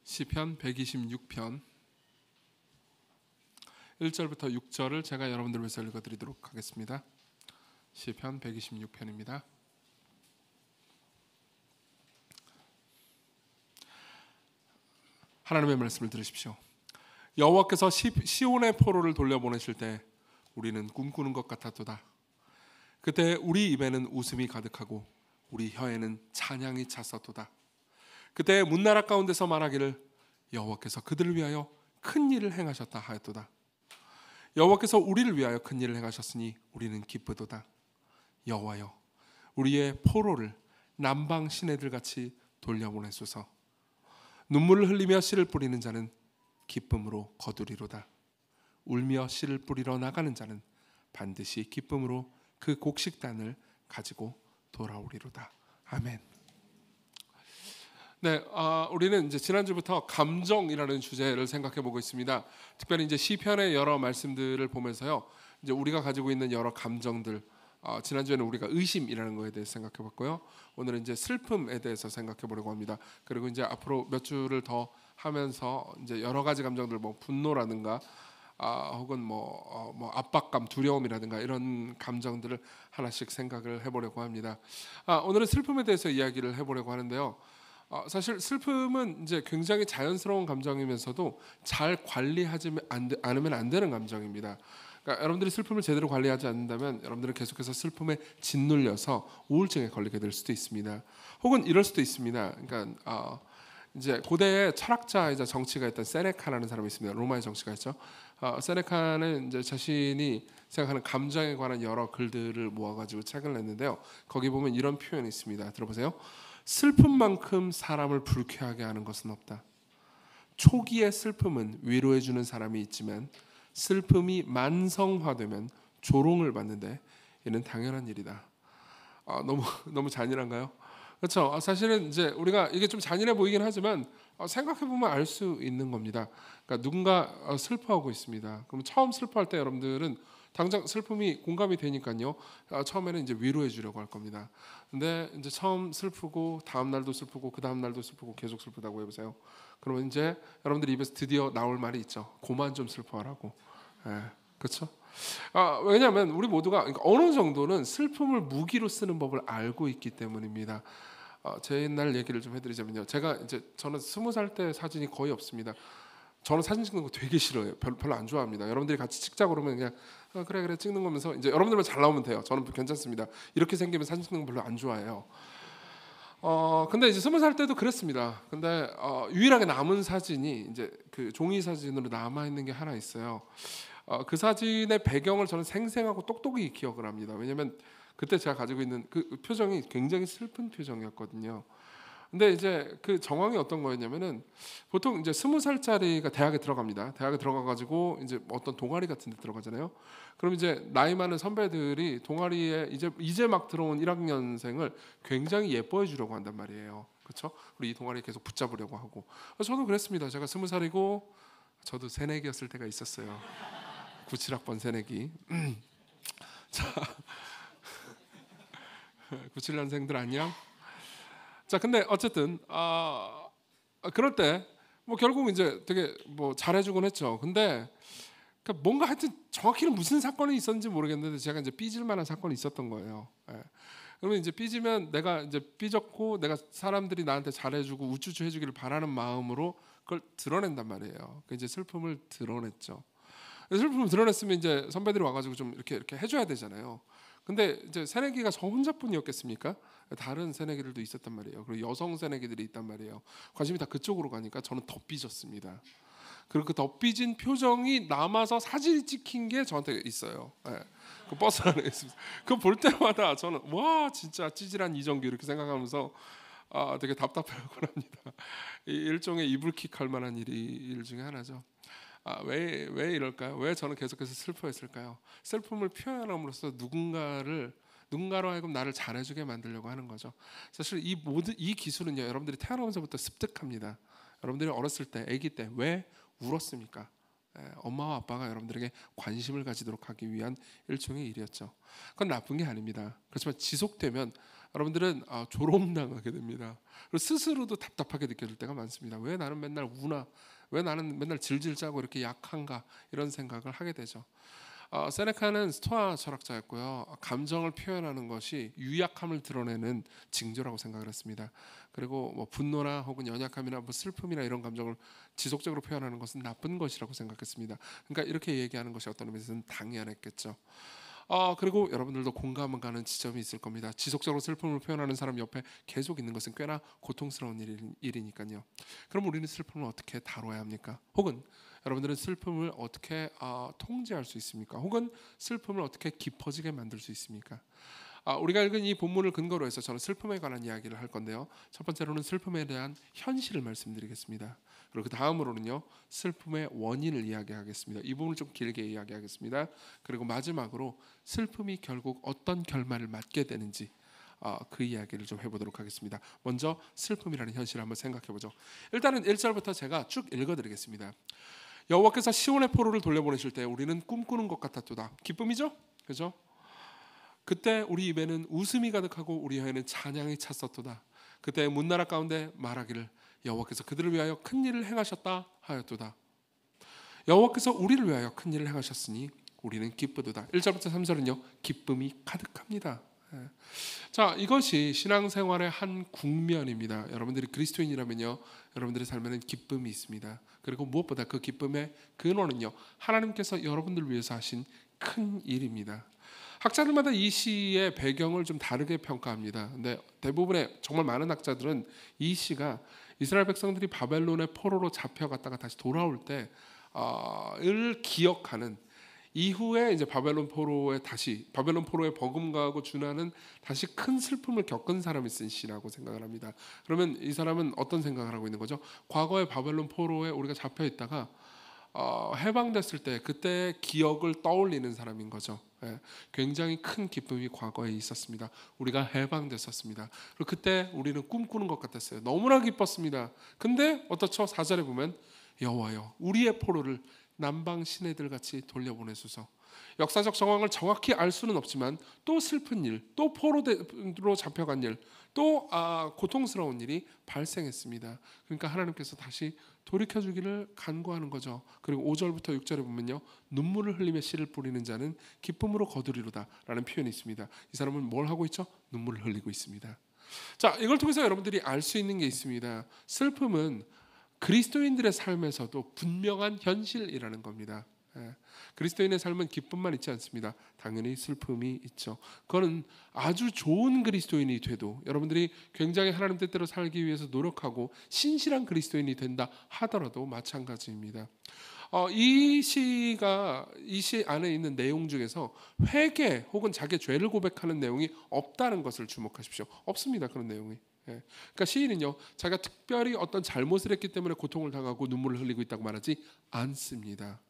시편 126편 1절부터 6절을 제가 여러분들 위해서 읽어드리도록 하겠습니다. 시편 126편입니다. 하나님의 말씀을 들으십시오. 여호와께서 시온의 포로를 돌려보내실 때 우리는 꿈꾸는 것 같았도다. 그때 우리 입에는 웃음이 가득하고 우리 혀에는 찬양이 찼었도다. 그때 문나라 가운데서 말하기를 여호와께서 그들을 위하여 큰 일을 행하셨다 하였도다. 여호와께서 우리를 위하여 큰 일을 행하셨으니 우리는 기쁘도다. 여호와여, 우리의 포로를 남방 시내들 같이 돌려보내소서. 눈물을 흘리며 씨를 뿌리는 자는 기쁨으로 거두리로다. 울며 씨를 뿌리러 나가는 자는 반드시 기쁨으로 그 곡식단을 가지고 돌아오리로다. 아멘. 네, 우리는 이제 지난주부터 감정이라는 주제를 생각해 보고 있습니다. 특별히 이제 시편의 여러 말씀들을 보면서요, 이제 우리가 가지고 있는 여러 감정들, 지난주에는 우리가 의심이라는 거에 대해서 생각해 봤고요. 오늘은 이제 슬픔에 대해서 생각해 보려고 합니다. 그리고 이제 앞으로 몇 주를 더 하면서 이제 여러 가지 감정들, 뭐 분노라든가 혹은 뭐 압박감, 두려움이라든가 이런 감정들을 하나씩 생각을 해보려고 합니다. 오늘은 슬픔에 대해서 이야기를 해보려고 하는데요. 사실 슬픔은 이제 굉장히 자연스러운 감정이면서도 잘 관리하지 않으면 안 되는 감정입니다. 그러니까 여러분들이 슬픔을 제대로 관리하지 않는다면 여러분들은 계속해서 슬픔에 짓눌려서 우울증에 걸리게 될 수도 있습니다. 혹은 이럴 수도 있습니다. 그러니까 이제 고대의 철학자이자 정치가 있던 세네카라는 사람이 있습니다. 로마의 정치가 있죠. 세네카는 이제 자신이 생각하는 감정에 관한 여러 글들을 모아가지고 책을 냈는데요. 거기 보면 이런 표현이 있습니다. 들어보세요. 슬픔만큼 사람을 불쾌하게 하는 것은 없다. 초기의 슬픔은 위로해주는 사람이 있지만 슬픔이 만성화되면 조롱을 받는데 이는 당연한 일이다. 너무 잔인한가요? 그렇죠. 사실은 이제 우리가 이게 좀 잔인해 보이긴 하지만 생각해 보면 알 수 있는 겁니다. 그러니까 누군가 슬퍼하고 있습니다. 그럼 처음 슬퍼할 때 여러분들은 당장 슬픔이 공감이 되니까요. 처음에는 이제 위로해 주려고 할 겁니다. 근데 이제 처음 슬프고 다음 날도 슬프고 그 다음 날도 슬프고 계속 슬프다고 해보세요. 그러면 이제 여러분들 입에서 드디어 나올 말이 있죠. 그만 좀 슬퍼하라고. 그렇죠? 왜냐하면 우리 모두가 그러니까 어느 정도는 슬픔을 무기로 쓰는 법을 알고 있기 때문입니다. 제 옛날 얘기를 좀 해드리자면요. 저는 20살 때 사진이 거의 없습니다. 저는 사진 찍는 거 되게 싫어해요. 별로 안 좋아합니다. 여러분들이 같이 찍자 그러면 그냥 그래 찍는 거면서 이제 여러분들만 잘 나오면 돼요. 저는 괜찮습니다. 이렇게 생기면 사진 찍는 거 별로 안 좋아해요. 근데 이제 20살 때도 그랬습니다. 근데 유일하게 남은 사진이 이제 그 종이 사진으로 남아 있는 게 하나 있어요. 그 사진의 배경을 저는 생생하고 똑똑히 기억을 합니다. 왜냐하면 그때 제가 가지고 있는 그 표정이 굉장히 슬픈 표정이었거든요. 근데 이제 그 정황이 어떤 거였냐면은 보통 이제 20살짜리가 대학에 들어갑니다. 대학에 들어가가지고 이제 어떤 동아리 같은 데 들어가잖아요. 그럼 이제 나이 많은 선배들이 동아리에 이제 막 들어온 1학년생을 굉장히 예뻐해 주려고 한단 말이에요. 그렇죠? 우리 이 동아리에 계속 붙잡으려고 하고. 저도 그랬습니다. 제가 20살이고 저도 새내기였을 때가 있었어요. 97학번 새내기. 자, 97년생들 안녕. 자, 근데 어쨌든 그럴 때 뭐 결국 이제 되게 뭐 잘해주곤 했죠. 근데 그러니까 뭔가 하여튼 정확히는 무슨 사건이 있었는지 모르겠는데 제가 이제 삐질 만한 사건이 있었던 거예요. 그러면 이제 삐지면 내가 이제 삐졌고 내가 사람들이 나한테 잘해주고 우쭈쭈 해주기를 바라는 마음으로 그걸 드러낸단 말이에요. 그 이제 슬픔을 드러냈죠. 슬픔을 드러냈으면 이제 선배들이 와가지고 좀 이렇게 해줘야 되잖아요. 근데 이제 새내기가 저 혼자뿐이었겠습니까? 다른 새내기들도 있었단 말이에요. 그리고 여성 새내기들이 있단 말이에요. 관심이 다 그쪽으로 가니까 저는 더 삐졌습니다. 그리고 그 더 삐진 표정이 남아서 사진이 찍힌 게 저한테 있어요. 그 버스 안에 있습니다. 그거 볼 때마다 저는 와 진짜 찌질한 이정규 이렇게 생각하면서 되게 답답하곤 합니다. 일종의 이불킥할 만한 일 중에 하나죠. 왜 이럴까요? 왜 저는 계속해서 슬퍼했을까요? 슬픔을 표현함으로써 누군가로 하여금 나를 잘해주게 만들려고 하는 거죠. 사실 이 기술은요, 여러분들이 태어나면서부터 습득합니다. 여러분들이 어렸을 때, 아기 때 왜 울었습니까? 엄마와 아빠가 여러분들에게 관심을 가지도록 하기 위한 일종의 일이었죠. 그건 나쁜 게 아닙니다. 그렇지만 지속되면 여러분들은 조롱당하게 됩니다. 그리고 스스로도 답답하게 느껴질 때가 많습니다. 왜 나는 맨날 우나? 왜 나는 맨날 질질 짜고 이렇게 약한가? 이런 생각을 하게 되죠. 세네카는 스토아 철학자였고요. 감정을 표현하는 것이 유약함을 드러내는 징조라고 생각을 했습니다. 그리고 뭐 분노나 혹은 연약함이나 뭐 슬픔이나 이런 감정을 지속적으로 표현하는 것은 나쁜 것이라고 생각했습니다. 그러니까 이렇게 얘기하는 것이 어떤 의미에서는 당연했겠죠. 그리고 여러분들도 공감을 가는 지점이 있을 겁니다. 지속적으로 슬픔을 표현하는 사람 옆에 계속 있는 것은 꽤나 고통스러운 일이니까요. 그럼 우리는 슬픔을 어떻게 다뤄야 합니까? 혹은 여러분들은 슬픔을 어떻게 통제할 수 있습니까? 혹은 슬픔을 어떻게 깊어지게 만들 수 있습니까? 우리가 읽은 이 본문을 근거로 해서 저는 슬픔에 관한 이야기를 할 건데요. 첫 번째로는 슬픔에 대한 현실을 말씀드리겠습니다. 그리고 그 다음으로는요, 슬픔의 원인을 이야기하겠습니다. 이 부분을 좀 길게 이야기하겠습니다. 그리고 마지막으로 슬픔이 결국 어떤 결말을 맞게 되는지 그 이야기를 좀 해보도록 하겠습니다. 먼저 슬픔이라는 현실을 한번 생각해보죠. 일단은 1절부터 제가 쭉 읽어드리겠습니다. 여호와께서 시온의 포로를 돌려보내실 때 우리는 꿈꾸는 것 같았도다. 기쁨이죠? 그죠? 그때 우리 입에는 웃음이 가득하고 우리 혀에는 찬양이 찼었도다. 그때 문나라 가운데 말하기를 여호와께서 그들을 위하여 큰 일을 행하셨다 하였도다. 여호와께서 우리를 위하여 큰 일을 행하셨으니 우리는 기쁘도다. 1절부터 3절은요, 기쁨이 가득합니다. 자, 이것이 신앙생활의 한 국면입니다. 여러분들이 그리스도인이라면요, 여러분들의 삶에는 기쁨이 있습니다. 그리고 무엇보다 그 기쁨의 근원은요, 하나님께서 여러분들을 위해서 하신 큰 일입니다. 학자들마다 이 시의 배경을 좀 다르게 평가합니다. 근데 대부분의 정말 많은 학자들은 이 시가 이스라엘 백성들이 바벨론의 포로로 잡혀갔다가 다시 돌아올 때를 기억하는, 이후에 이제 바벨론 포로에 버금가고 준하는 다시 큰 슬픔을 겪은 사람이 쓴 시라고 생각을 합니다. 그러면 이 사람은 어떤 생각을 하고 있는 거죠? 과거의 바벨론 포로에 우리가 잡혀 있다가 해방됐을 때 그때 기억을 떠올리는 사람인 거죠. 굉장히 큰 기쁨이 과거에 있었습니다. 우리가 해방됐었습니다. 그리고 그때 우리는 꿈꾸는 것 같았어요. 너무나 기뻤습니다. 근데 어떻죠? 4절에 보면 여호와여 우리의 포로를 남방 시내들 같이 돌려보내소서. 역사적 정황을 정확히 알 수는 없지만 또 슬픈 일, 또 포로로 잡혀간 일, 또 고통스러운 일이 발생했습니다. 그러니까 하나님께서 다시 돌이켜주기를 간구하는 거죠. 그리고 5절부터 6절에 보면요, 눈물을 흘리며 씨를 뿌리는 자는 기쁨으로 거두리로다 라는 표현이 있습니다. 이 사람은 뭘 하고 있죠? 눈물을 흘리고 있습니다. 자, 이걸 통해서 여러분들이 알 수 있는 게 있습니다. 슬픔은 그리스도인들의 삶에서도 분명한 현실이라는 겁니다. 그리스도인의 삶은 기쁨만 있지 않습니다. 당연히 슬픔이 있죠. 그거는 아주 좋은 그리스도인이 돼도, 여러분들이 굉장히 하나님 뜻대로 살기 위해서 노력하고 신실한 그리스도인이 된다 하더라도 마찬가지입니다. 이 시 안에 있는 내용 중에서 회개 혹은 자기의 죄를 고백하는 내용이 없다는 것을 주목하십시오. 없습니다, 그런 내용이. 그러니까 시인은요, 자기가 특별히 어떤 잘못을 했기 때문에 고통을 당하고 눈물을 흘리고 있다고 말하지 않습니다.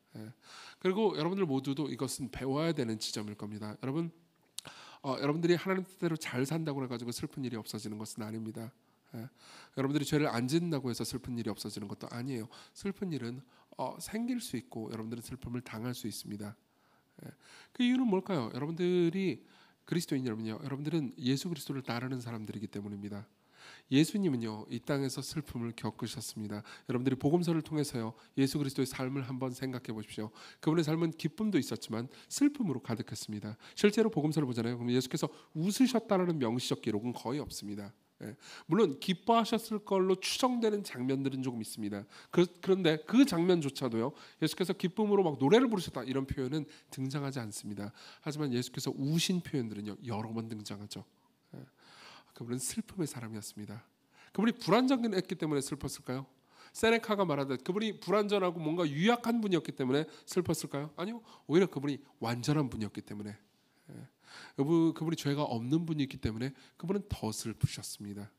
그리고 여러분들 모두도 이것은 배워야 되는 지점일 겁니다. 여러분들이 하나님 뜻대로 잘 산다고 해가지고 슬픈 일이 없어지는 것은 아닙니다. 여러분들이 죄를 안 짓는다고 해서 슬픈 일이 없어지는 것도 아니에요. 슬픈 일은 생길 수 있고 여러분들은 슬픔을 당할 수 있습니다. 그 이유는 뭘까요? 여러분들이 그리스도인이라면요, 여러분들은 예수 그리스도를 따르는 사람들이기 때문입니다. 예수님은요, 이 땅에서 슬픔을 겪으셨습니다. 여러분들이 복음서를 통해서요, 예수 그리스도의 삶을 한번 생각해 보십시오. 그분의 삶은 기쁨도 있었지만 슬픔으로 가득했습니다. 실제로 복음서를 보잖아요. 그럼 예수께서 웃으셨다는 명시적 기록은 거의 없습니다. 물론 기뻐하셨을 걸로 추정되는 장면들은 조금 있습니다. 그런데 그 장면조차도요, 예수께서 기쁨으로 막 노래를 부르셨다 이런 표현은 등장하지 않습니다. 하지만 예수께서 우신 표현들은요, 여러 번 등장하죠. 그분은 슬픔의 사람이었습니다. 그분이 불완전했기 때문에 슬펐을까요? 세네카가 말하듯 그분이 불완전하고 뭔가 유약한 분이었기 때문에 슬펐을까요? 아니요, 오히려 그분이 완전한 분이었기 때문에, 그분이 죄가 없는 분이기 때문에 그분은 더 슬프셨습니다.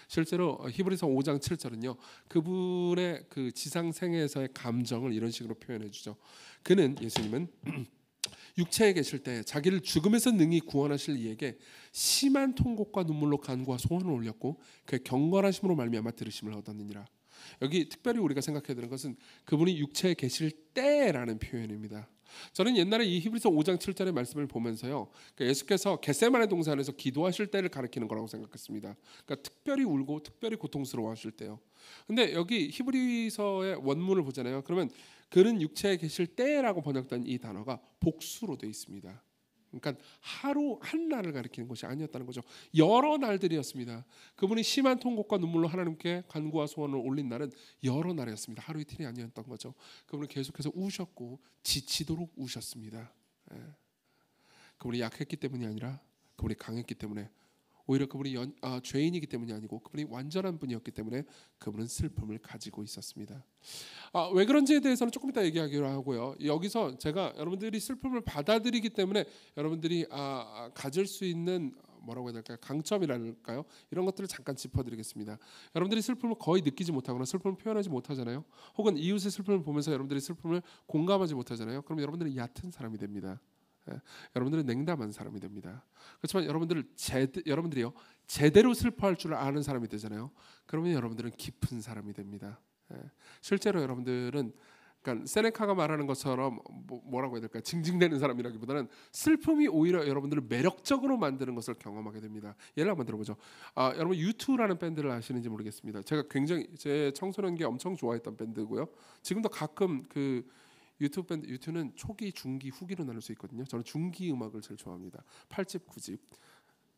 실제로 히브리서 5장 7절은요, 그분의 그 지상 생애에서의 감정을 이런 식으로 표현해 주죠. 예수님은 육체에 계실 때 자기를 죽음에서 능히 구원하실 이에게 심한 통곡과 눈물로 간구와 소원을 올렸고 그의 경건하심으로 말미암아 들으심을 얻었느니라. 여기 특별히 우리가 생각해야 되는 것은 그분이 육체에 계실 때라는 표현입니다. 저는 옛날에 이 히브리서 5장 7절의 말씀을 보면서요, 그러니까 예수께서 겟세마네 동산에서 기도하실 때를 가리키는 거라고 생각했습니다. 그러니까 특별히 울고 특별히 고통스러워하실 때요. 근데 여기 히브리서의 원문을 보잖아요. 그러면 그는 육체에 계실 때라고 번역된 이 단어가 복수로 되어 있습니다. 그러니까 하루 한 날을 가리키는 것이 아니었다는 거죠. 여러 날들이었습니다. 그분이 심한 통곡과 눈물로 하나님께 간구와 소원을 올린 날은 여러 날이었습니다. 하루 이틀이 아니었던 거죠. 그분은 계속해서 우셨고 지치도록 우셨습니다. 예. 그분이 약했기 때문이 아니라 그분이 강했기 때문에, 오히려 그분이 죄인이기 때문이 아니고 그분이 완전한 분이었기 때문에 그분은 슬픔을 가지고 있었습니다. 왜 그런지에 대해서는 조금 이따 얘기하기로 하고요. 여기서 제가 여러분들이 슬픔을 받아들이기 때문에 여러분들이 가질 수 있는 뭐라고 해야 될까요? 강점이랄까요? 이런 것들을 잠깐 짚어드리겠습니다. 여러분들이 슬픔을 거의 느끼지 못하거나 슬픔을 표현하지 못하잖아요. 혹은 이웃의 슬픔을 보면서 여러분들이 슬픔을 공감하지 못하잖아요. 그럼 여러분들은 얕은 사람이 됩니다. 여러분들은 냉담한 사람이 됩니다. 그렇지만 여러분들이요 제대로 슬퍼할 줄 아는 사람이 되잖아요. 그러면 여러분들은 깊은 사람이 됩니다. 실제로 여러분들은, 그러니까 세네카가 말하는 것처럼 뭐라고 해야 될까요? 징징대는 사람이라기보다는 슬픔이 오히려 여러분들을 매력적으로 만드는 것을 경험하게 됩니다. 예를 한번 들어보죠. 여러분 U2라는 밴드를 아시는지 모르겠습니다. 제가 굉장히 제 청소년기에 엄청 좋아했던 밴드고요. 지금도 가끔 그 유튜브 밴드, 유튜는 초기, 중기, 후기로 나눌 수 있거든요. 저는 중기 음악을 제일 좋아합니다. 8집, 9집.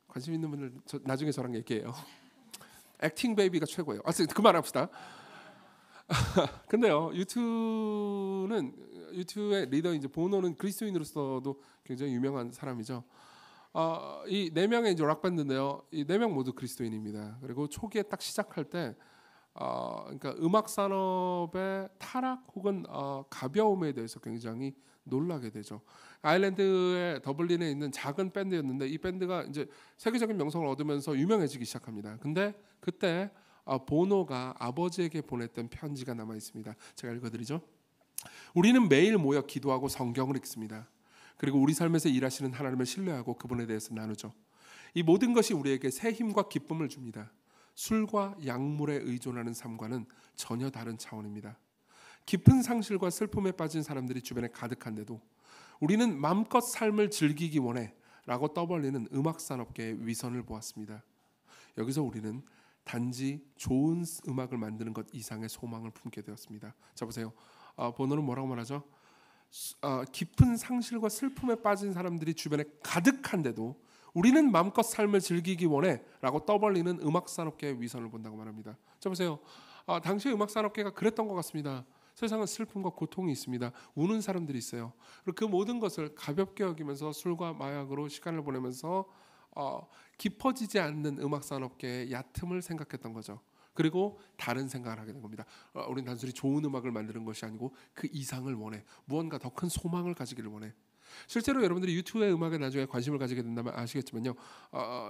관심 있는 분들 나중에 저랑 얘기해요. 액팅 베이비가 최고예요. 그만합시다. 근데요, 유튜의 리더 이제 보노는 그리스도인으로서도 굉장히 유명한 사람이죠. 이 네 명의 이제 락 밴드인데요. 이 네 명 모두 그리스도인입니다. 그리고 초기에 딱 시작할 때 그러니까 음악 산업의 타락 혹은 가벼움에 대해서 굉장히 놀라게 되죠. 아일랜드의 더블린에 있는 작은 밴드였는데 이 밴드가 이제 세계적인 명성을 얻으면서 유명해지기 시작합니다. 근데 그때 보노가 아버지에게 보냈던 편지가 남아 있습니다. 제가 읽어드리죠. 우리는 매일 모여 기도하고 성경을 읽습니다. 그리고 우리 삶에서 일하시는 하나님을 신뢰하고 그분에 대해서 나누죠. 이 모든 것이 우리에게 새 힘과 기쁨을 줍니다. 술과 약물에 의존하는 삶과는 전혀 다른 차원입니다. 깊은 상실과 슬픔에 빠진 사람들이 주변에 가득한데도 우리는 마음껏 삶을 즐기기 원해 라고 떠벌리는 음악산업계의 위선을 보았습니다. 여기서 우리는 단지 좋은 음악을 만드는 것 이상의 소망을 품게 되었습니다. 자 보세요. 보노는 뭐라고 말하죠? 깊은 상실과 슬픔에 빠진 사람들이 주변에 가득한데도 우리는 마음껏 삶을 즐기기 원해 라고 떠벌리는 음악산업계의 위선을 본다고 말합니다. 자 보세요. 당시의 음악산업계가 그랬던 것 같습니다. 세상은 슬픔과 고통이 있습니다. 우는 사람들이 있어요. 그리고 그 모든 것을 가볍게 여기면서 술과 마약으로 시간을 보내면서 깊어지지 않는 음악산업계의 얕음을 생각했던 거죠. 그리고 다른 생각을 하게 된 겁니다. 우리는 단순히 좋은 음악을 만드는 것이 아니고 그 이상을 원해. 무언가 더 큰 소망을 가지기를 원해. 실제로 여러분들이 유튜브의 음악에 나중에 관심을 가지게 된다면 아시겠지만요,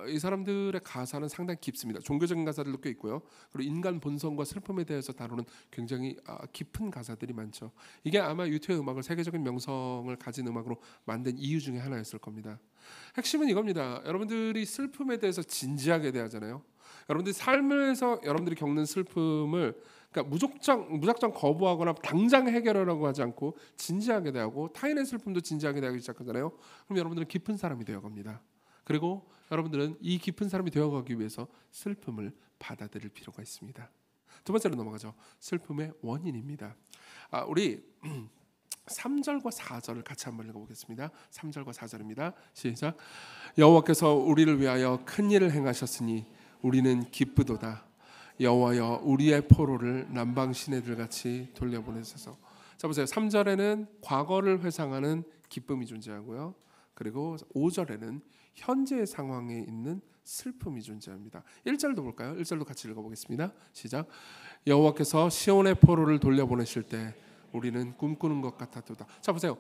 이 사람들의 가사는 상당히 깊습니다. 종교적인 가사들도 꽤 있고요. 그리고 인간 본성과 슬픔에 대해서 다루는 굉장히 깊은 가사들이 많죠. 이게 아마 유튜브의 음악을 세계적인 명성을 가진 음악으로 만든 이유 중에 하나였을 겁니다. 핵심은 이겁니다. 여러분들이 슬픔에 대해서 진지하게 대하잖아요. 여러분들이 삶에서 여러분들이 겪는 슬픔을 그러니까 무작정 거부하거나 당장 해결하라고 하지 않고 진지하게 대하고 타인의 슬픔도 진지하게 대하기 시작하잖아요. 그럼 여러분들은 깊은 사람이 되어갑니다. 그리고 여러분들은 이 깊은 사람이 되어가기 위해서 슬픔을 받아들일 필요가 있습니다. 두 번째로 넘어가죠. 슬픔의 원인입니다. 우리 3절과 4절을 같이 한번 읽어보겠습니다. 3절과 4절입니다. 시작. 여호와께서 우리를 위하여 큰 일을 행하셨으니 우리는 기쁘도다. 여호와여 우리의 포로를 남방 시내들 같이 돌려보내소서. 자 보세요. 3절에는 과거를 회상하는 기쁨이 존재하고요. 그리고 5절에는 현재의 상황에 있는 슬픔이 존재합니다. 1절도 볼까요? 1절도 같이 읽어보겠습니다. 시작. 여호와께서 시온의 포로를 돌려보내실 때 우리는 꿈꾸는 것 같았도다. 자 보세요.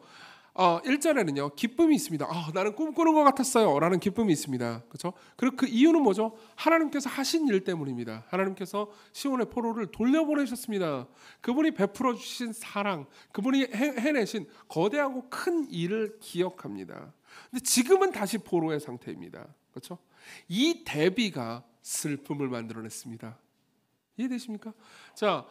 1절에는요 기쁨이 있습니다. 나는 꿈꾸는 것 같았어요 라는 기쁨이 있습니다. 그렇죠? 그리고 그 이유는 뭐죠? 하나님께서 하신 일 때문입니다. 하나님께서 시온의 포로를 돌려보내셨습니다. 그분이 베풀어 주신 사랑, 그분이 해내신 거대하고 큰 일을 기억합니다. 근데 지금은 다시 포로의 상태입니다. 그렇죠? 이 대비가 슬픔을 만들어냈습니다. 이해되십니까? 자,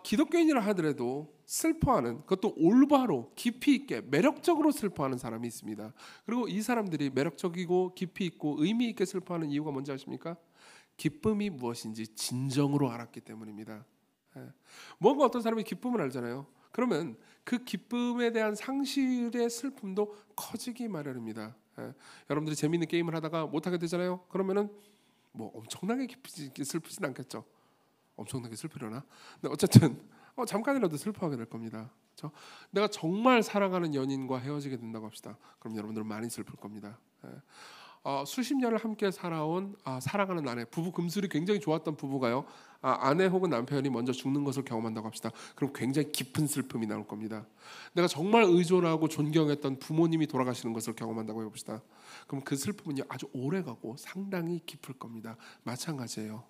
기독교인이라 하더라도 슬퍼하는, 그것도 올바로 깊이 있게 매력적으로 슬퍼하는 사람이 있습니다. 그리고 이 사람들이 매력적이고 깊이 있고 의미 있게 슬퍼하는 이유가 뭔지 아십니까? 기쁨이 무엇인지 진정으로 알았기 때문입니다. 뭔가 어떤 사람이 기쁨을 알잖아요. 그러면 그 기쁨에 대한 상실의 슬픔도 커지기 마련입니다. 여러분들이 재미있는 게임을 하다가 못하게 되잖아요. 그러면은 뭐 엄청나게 슬프진 않겠죠. 엄청나게 슬프려나? 근데 어쨌든 잠깐이라도 슬퍼하게 될 겁니다. 그렇죠? 내가 정말 사랑하는 연인과 헤어지게 된다고 합시다. 그럼 여러분들은 많이 슬플 겁니다. 수십 년을 함께 살아온 사랑하는 아내, 부부 금슬이 굉장히 좋았던 부부가요, 아내 혹은 남편이 먼저 죽는 것을 경험한다고 합시다. 그럼 굉장히 깊은 슬픔이 나올 겁니다. 내가 정말 의존하고 존경했던 부모님이 돌아가시는 것을 경험한다고 해봅시다. 그럼 그 슬픔은요 아주 오래가고 상당히 깊을 겁니다. 마찬가지예요.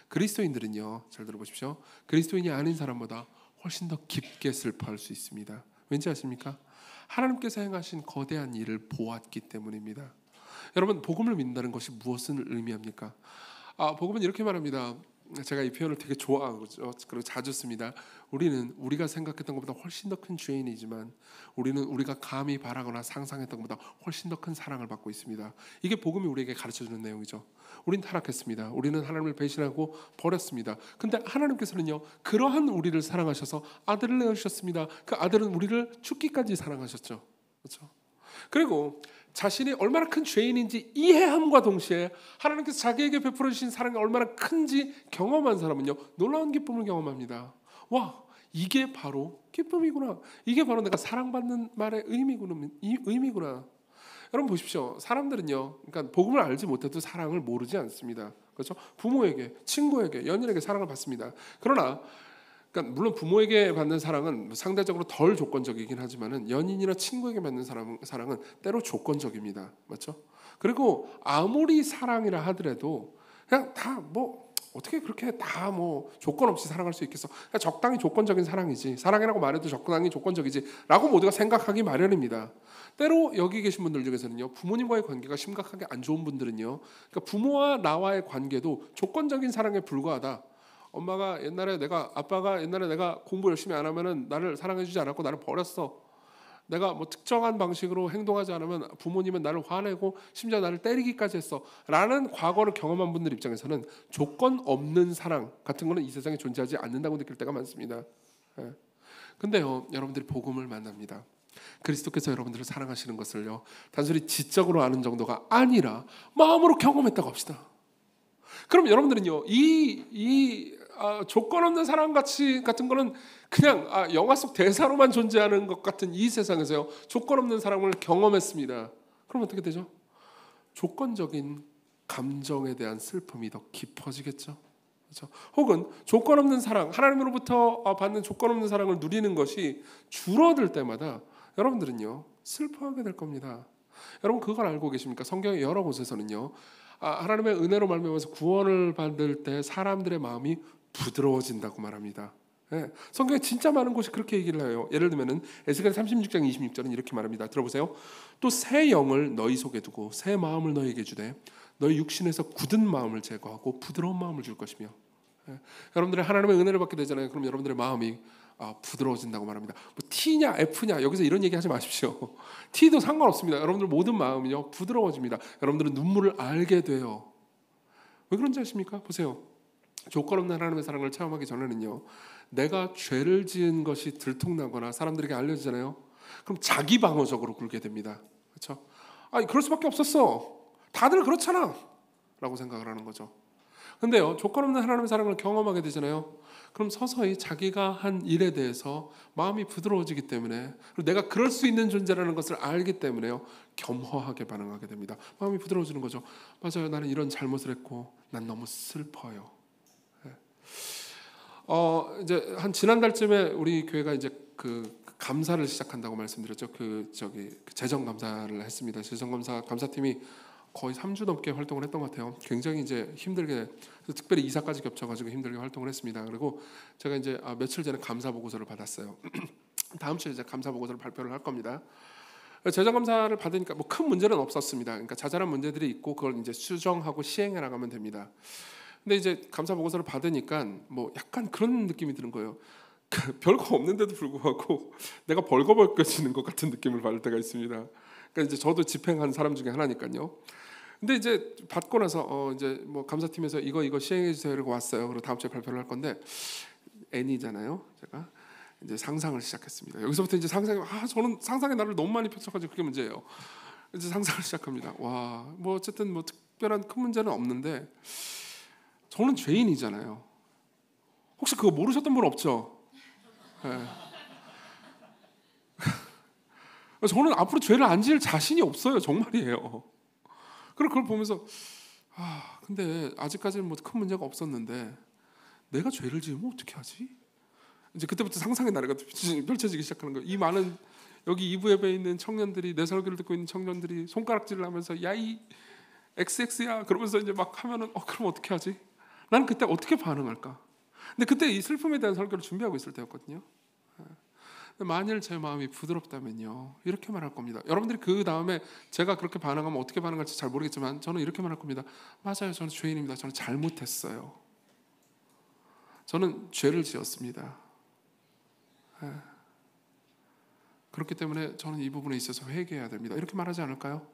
그리스도인들은요, 잘 들어보십시오. 그리스도인이 아닌 사람보다 훨씬 더 깊게 슬퍼할 수 있습니다. 왠지 아십니까? 하나님께서 행하신 거대한 일을 보았기 때문입니다. 여러분, 복음을 믿는다는 것이 무엇을 의미합니까? 복음은 이렇게 말합니다. 제가 이 표현을 되게 좋아하죠. 그리고 자주 씁니다. 우리는 우리가 생각했던 것보다 훨씬 더 큰 죄인이지만 우리는 우리가 감히 바라거나 상상했던 것보다 훨씬 더 큰 사랑을 받고 있습니다. 이게 복음이 우리에게 가르쳐주는 내용이죠. 우린 타락했습니다. 우리는 하나님을 배신하고 버렸습니다. 근데 하나님께서는요, 그러한 우리를 사랑하셔서 아들을 내어주셨습니다. 그 아들은 우리를 죽기까지 사랑하셨죠. 그렇죠? 그리고 자신이 얼마나 큰 죄인인지 이해함과 동시에 하나님께서 자기에게 베풀어 주신 사랑이 얼마나 큰지 경험한 사람은요, 놀라운 기쁨을 경험합니다. 와, 이게 바로 기쁨이구나. 이게 바로 내가 사랑받는 말의 의미구나. 여러분 보십시오. 사람들은요, 그러니까 복음을 알지 못해도 사랑을 모르지 않습니다. 그렇죠? 부모에게, 친구에게, 연인에게 사랑을 받습니다. 그러나 그러니까 물론 부모에게 받는 사랑은 상대적으로 덜 조건적이긴 하지만은 연인이나 친구에게 받는 사랑은 때로 조건적입니다. 맞죠? 그리고 아무리 사랑이라 하더라도 그냥 다 뭐 어떻게 그렇게 다 뭐 조건 없이 사랑할 수 있겠어? 그냥 적당히 조건적인 사랑이지. 사랑이라고 말해도 적당히 조건적이지라고 모두가 생각하기 마련입니다. 때로 여기 계신 분들 중에서는요, 부모님과의 관계가 심각하게 안 좋은 분들은요, 그러니까 부모와 나와의 관계도 조건적인 사랑에 불과하다. 아빠가 옛날에 내가 공부 열심히 안 하면은 나를 사랑해주지 않았고 나를 버렸어. 내가 뭐 특정한 방식으로 행동하지 않으면 부모님은 나를 화내고 심지어 나를 때리기까지 했어. 라는 과거를 경험한 분들 입장에서는 조건 없는 사랑 같은 거는 이 세상에 존재하지 않는다고 느낄 때가 많습니다. 근데요, 여러분들이 복음을 만납니다. 그리스도께서 여러분들을 사랑하시는 것을요, 단순히 지적으로 아는 정도가 아니라 마음으로 경험했다고 합시다. 그럼 여러분들은요, 조건 없는 사랑 같은 거는 그냥 영화 속 대사로만 존재하는 것 같은 이 세상에서요, 조건 없는 사랑을 경험했습니다. 그럼 어떻게 되죠? 조건적인 감정에 대한 슬픔이 더 깊어지겠죠. 그렇죠? 혹은 조건 없는 사랑, 하나님으로부터 받는 조건 없는 사랑을 누리는 것이 줄어들 때마다 여러분들은요, 슬퍼하게 될 겁니다. 여러분 그걸 알고 계십니까? 성경의 여러 곳에서는요, 하나님의 은혜로 말미암아서 구원을 받을 때 사람들의 마음이 부드러워진다고 말합니다. 성경에 진짜 많은 곳이 그렇게 얘기를 해요. 예를 들면은 에스겔 36장 26절은 이렇게 말합니다. 들어보세요. 또 새 영을 너희 속에 두고 새 마음을 너희에게 주되 너희 육신에서 굳은 마음을 제거하고 부드러운 마음을 줄 것이며. 여러분들이 하나님의 은혜를 받게 되잖아요. 그럼 여러분들의 마음이 부드러워진다고 말합니다. 뭐 T냐 F냐 여기서 이런 얘기 하지 마십시오. T도 상관없습니다. 여러분들 모든 마음이요 부드러워집니다. 여러분들은 눈물을 알게 돼요. 왜 그런지 아십니까? 보세요. 조건 없는 하나님의 사랑을 체험하기 전에는요, 내가 죄를 지은 것이 들통나거나 사람들에게 알려지잖아요. 그럼 자기 방어적으로 굴게 됩니다. 그렇죠? 그럴 수밖에 없었어. 다들 그렇잖아. 라고 생각을 하는 거죠. 근데요, 조건 없는 하나님의 사랑을 경험하게 되잖아요. 그럼 서서히 자기가 한 일에 대해서 마음이 부드러워지기 때문에, 그리고 내가 그럴 수 있는 존재라는 것을 알기 때문에요, 겸허하게 반응하게 됩니다. 마음이 부드러워지는 거죠. 맞아요, 나는 이런 잘못을 했고 난 너무 슬퍼요. 이제 한 지난달쯤에 우리 교회가 이제 그 감사를 시작한다고 말씀드렸죠. 그 재정 감사를 했습니다. 재정 감사팀이 거의 3주 넘게 활동을 했던 것 같아요. 굉장히 이제 힘들게, 특별히 이사까지 겹쳐가지고 힘들게 활동을 했습니다. 그리고 제가 이제 며칠 전에 감사 보고서를 받았어요. 다음 주에 이제 감사 보고서를 발표를 할 겁니다. 재정 감사를 받으니까 뭐 큰 문제는 없었습니다. 그러니까 자잘한 문제들이 있고 그걸 이제 수정하고 시행해 나가면 됩니다. 근데 이제 감사 보고서를 받으니까 뭐 약간 그런 느낌이 드는 거예요. 별거 없는데도 불구하고 내가 벌거벗겨지는 것 같은 느낌을 받을 때가 있습니다. 그러니까 이제 저도 집행한 사람 중에 하나니까요. 근데 이제 받고 나서 이제 뭐 감사팀에서 이거 시행해 주세요 이러고 왔어요. 그리고 다음 주에 발표를 할 건데 N이잖아요. 제가 이제 상상을 시작했습니다. 여기서부터 이제 저는 상상의 나를 너무 많이 펼쳐가지고 그게 문제예요. 이제 상상을 시작합니다. 와, 뭐 어쨌든 뭐 특별한 큰 문제는 없는데 저는 죄인이잖아요. 혹시 그거 모르셨던 분 없죠? 네. 저는 앞으로 죄를 안 지을 자신이 없어요. 정말이에요. 그리고 그걸 보면서 근데 아직까지는 뭐 큰 문제가 없었는데 내가 죄를 지으면 어떻게 하지? 이제 그때부터 상상의 나래가 펼쳐지기 시작하는 거예요. 이 많은 여기 2부 예배에 있는 청년들이, 내 설교를 듣고 있는 청년들이 손가락질을 하면서 야 이 XX야 그러면서 이제 막 하면은 그럼 어떻게 하지? 나는 그때 어떻게 반응할까? 근데 그때 이 슬픔에 대한 설교를 준비하고 있을 때였거든요. 만일 제 마음이 부드럽다면요 이렇게 말할 겁니다. 여러분들이 그 다음에 제가 그렇게 반응하면 어떻게 반응할지 잘 모르겠지만 저는 이렇게 말할 겁니다. 맞아요, 저는 죄인입니다. 저는 잘못했어요. 저는 죄를 지었습니다. 그렇기 때문에 저는 이 부분에 있어서 회개해야 됩니다. 이렇게 말하지 않을까요?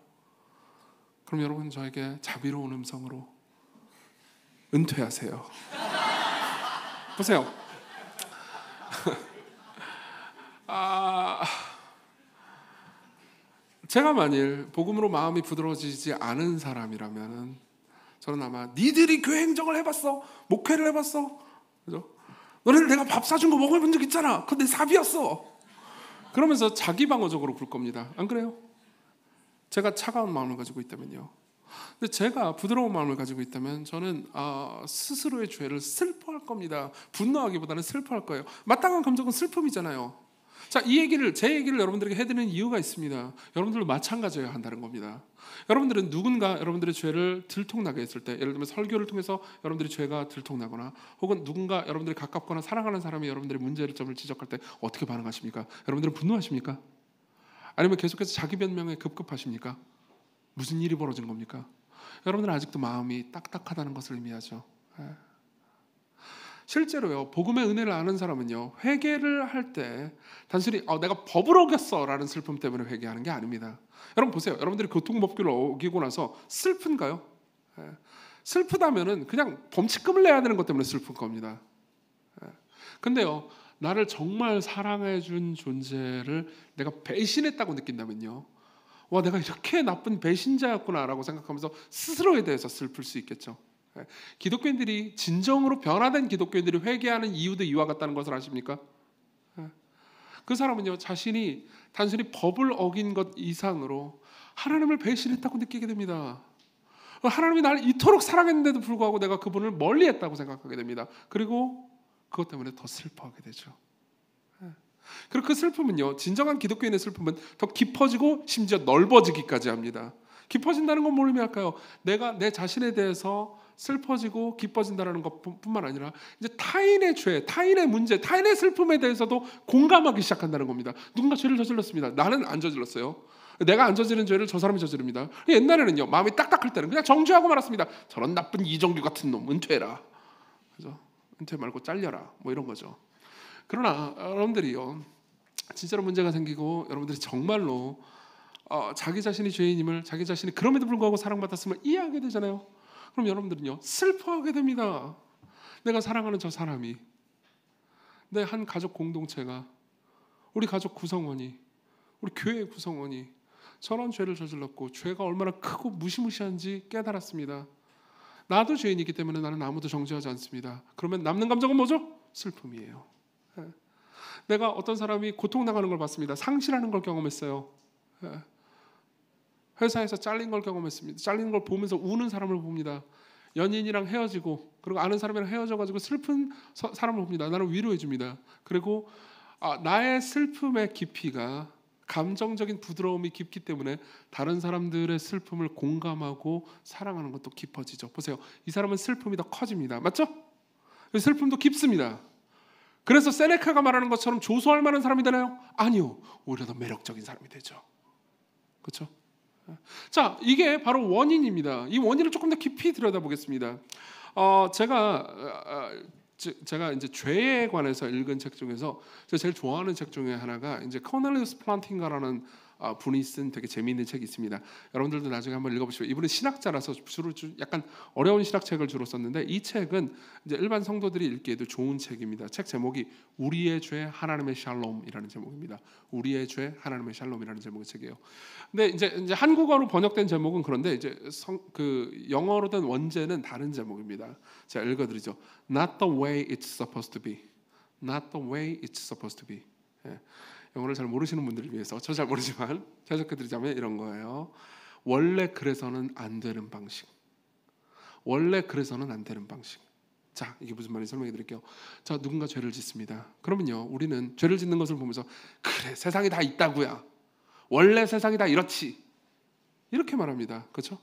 그럼 여러분 저에게 자비로운 음성으로 은퇴하세요. 보세요. 제가 만일 복음으로 마음이 부드러워지지 않은 사람이라면 저는 아마 니들이 교회 행정을 해봤어? 목회를 해봤어? 그죠? 너네들 내가 밥 사준 거 먹어본 적 있잖아. 그건 내 사비였어. 그러면서 자기 방어적으로 굴 겁니다. 안 그래요? 제가 차가운 마음을 가지고 있다면요. 근데 제가 부드러운 마음을 가지고 있다면 저는 스스로의 죄를 슬퍼할 겁니다. 분노하기보다는 슬퍼할 거예요. 마땅한 감정은 슬픔이잖아요. 자, 제 얘기를 여러분들에게 해드리는 이유가 있습니다. 여러분들도 마찬가지여야 한다는 겁니다. 여러분들은 누군가 여러분들의 죄를 들통나게 했을 때, 예를 들면 설교를 통해서 여러분들의 죄가 들통나거나 혹은 누군가 여러분들이 가깝거나 사랑하는 사람이 여러분들의 문제점을 지적할 때 어떻게 반응하십니까? 여러분들은 분노하십니까? 아니면 계속해서 자기 변명에 급급하십니까? 무슨 일이 벌어진 겁니까? 여러분들은 아직도 마음이 딱딱하다는 것을 의미하죠. 실제로요, 복음의 은혜를 아는 사람은요, 회개를 할 때 단순히 내가 법을 어겼어라는 슬픔 때문에 회개하는 게 아닙니다. 여러분 보세요. 여러분들이 교통법규를 어기고 나서 슬픈가요? 슬프다면은 그냥 범칙금을 내야 되는 것 때문에 슬픈 겁니다. 근데요, 나를 정말 사랑해준 존재를 내가 배신했다고 느낀다면요, 와, 내가 이렇게 나쁜 배신자였구나라고 생각하면서 스스로에 대해서 슬플 수 있겠죠. 기독교인들이 진정으로 변화된 기독교인들이 회개하는 이유도 이와 같다는 것을 아십니까? 그 사람은요, 자신이 단순히 법을 어긴 것 이상으로 하나님을 배신했다고 느끼게 됩니다. 하나님이 나를 이토록 사랑했는데도 불구하고 내가 그분을 멀리했다고 생각하게 됩니다. 그리고 그것 때문에 더 슬퍼하게 되죠. 그리고 그 슬픔은요, 진정한 기독교인의 슬픔은 더 깊어지고 심지어 넓어지기까지 합니다. 깊어진다는 건 뭘 의미할까요? 내가 내 자신에 대해서 슬퍼지고 기뻐진다는 것뿐만 아니라 이제 타인의 죄, 타인의 문제, 타인의 슬픔에 대해서도 공감하기 시작한다는 겁니다. 누군가 죄를 저질렀습니다. 나는 안 저질렀어요. 내가 안 저지른 죄를 저 사람이 저지릅니다. 옛날에는요, 마음이 딱딱할 때는 그냥 정죄하고 말았습니다. 저런 나쁜 이정규 같은 놈 은퇴해라. 그죠? 은퇴 말고 잘려라. 뭐 이런 거죠. 그러나 여러분들이요, 진짜로 문제가 생기고 여러분들이 정말로 자기 자신이 죄인임을, 자기 자신이 그럼에도 불구하고 사랑받았음을 이해하게 되잖아요. 그럼 여러분들은요, 슬퍼하게 됩니다. 내가 사랑하는 저 사람이, 내 한 가족 공동체가, 우리 가족 구성원이, 우리 교회 구성원이 저런 죄를 저질렀고 죄가 얼마나 크고 무시무시한지 깨달았습니다. 나도 죄인이기 때문에 나는 아무도 정죄하지 않습니다. 그러면 남는 감정은 뭐죠? 슬픔이에요. 내가 어떤 사람이 고통당하는 걸 봤습니다. 상실하는 걸 경험했어요. 회사에서 잘린 걸 경험했습니다. 잘린 걸 보면서 우는 사람을 봅니다. 연인이랑 헤어지고 그리고 아는 사람이랑 헤어져가지고 슬픈 사람을 봅니다. 나를 위로해 줍니다. 그리고 나의 슬픔의 깊이가, 감정적인 부드러움이 깊기 때문에 다른 사람들의 슬픔을 공감하고 사랑하는 것도 깊어지죠. 보세요. 이 사람은 슬픔이 더 커집니다. 맞죠? 슬픔도 깊습니다. 그래서 세네카가 말하는 것처럼 조소할 만한 사람이 되나요? 아니요. 오히려 더 매력적인 사람이 되죠. 그렇죠? 자, 이게 바로 원인입니다. 이 원인을 조금 더 깊이 들여다보겠습니다. 제가 이제 죄에 관해서 읽은 책 중에서 제가 제일 좋아하는 책 중에 하나가 이제 코넬리우스 플란팅가라는 분이 쓴 되게 재미있는 책이 있습니다. 여러분들도 나중에 한번 읽어보시고, 이분은 신학자라서 주로 약간 어려운 신학책을 주로 썼는데, 이 책은 이제 일반 성도들이 읽기에도 좋은 책입니다. 책 제목이 우리의 죄 하나님의 샬롬이라는 제목입니다. 우리의 죄 하나님의 샬롬이라는 제목의 책이에요. 근데 이제 한국어로 번역된 제목은 그런데 이제 그 영어로 된 원제는 다른 제목입니다. 제가 읽어드리죠. Not the way it's supposed to be. Not the way it's supposed to be. 예. 영어를 잘 모르시는 분들을 위해서, 저 잘 모르지만 해석해드리자면 이런 거예요. 원래 그래서는 안 되는 방식. 원래 그래서는 안 되는 방식. 자, 이게 무슨 말인지 설명해 드릴게요. 자, 누군가 죄를 짓습니다. 그러면요, 우리는 죄를 짓는 것을 보면서 그래, 세상이 다 있다고야. 원래 세상이 다 이렇지. 이렇게 말합니다. 그렇죠?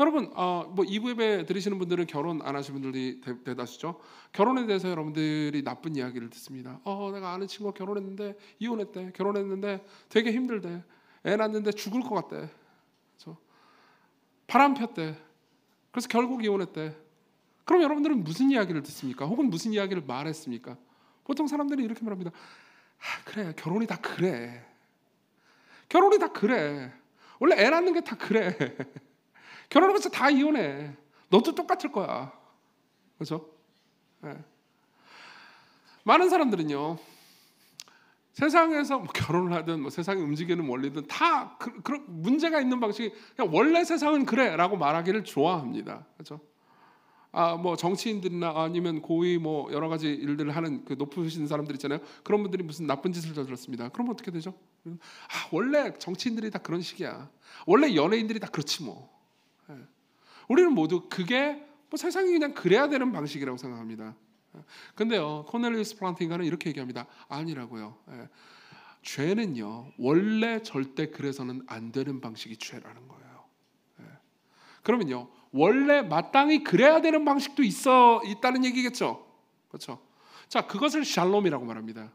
여러분, 뭐 2부 예배 들으시는 분들은 결혼 안 하신 분들이 대다수죠. 결혼에 대해서 여러분들이 나쁜 이야기를 듣습니다. 내가 아는 친구가 결혼했는데 이혼했대. 결혼했는데 되게 힘들대. 애 낳는데 죽을 것 같대. 그렇죠? 바람 폈대. 그래서 결국 이혼했대. 그럼 여러분들은 무슨 이야기를 듣습니까? 혹은 무슨 이야기를 말했습니까? 보통 사람들이 이렇게 말합니다. 그래, 결혼이 다 그래. 결혼이 다 그래. 원래 애 낳는 게 다 그래. 결혼하고 다 이혼해. 너도 똑같을 거야. 그렇죠? 네. 많은 사람들은요, 세상에서 뭐 결혼을 하든 뭐 세상이 움직이는 원리든 다 그런 문제가 있는 방식이 그냥 원래 세상은 그래라고 말하기를 좋아합니다. 그렇죠? 뭐 정치인들이나 아니면 고위 뭐 여러 가지 일들을 하는 그 높으신 사람들 있잖아요. 그런 분들이 무슨 나쁜 짓을 저질렀습니다. 그러면 어떻게 되죠? 원래 정치인들이 다 그런 식이야. 원래 연예인들이 다 그렇지 뭐. 우리는 모두 그게 뭐 세상이 그냥 그래야 되는 방식이라고 생각합니다. 근데요, 코넬리우스 플란팅가는 이렇게 얘기합니다. 아니라고요. 죄는요, 원래 절대 그래서는 안 되는 방식이 죄라는 거예요. 그러면요, 원래 마땅히 그래야 되는 방식도 있다는 얘기겠죠. 그렇죠? 자, 그것을 샬롬이라고 말합니다.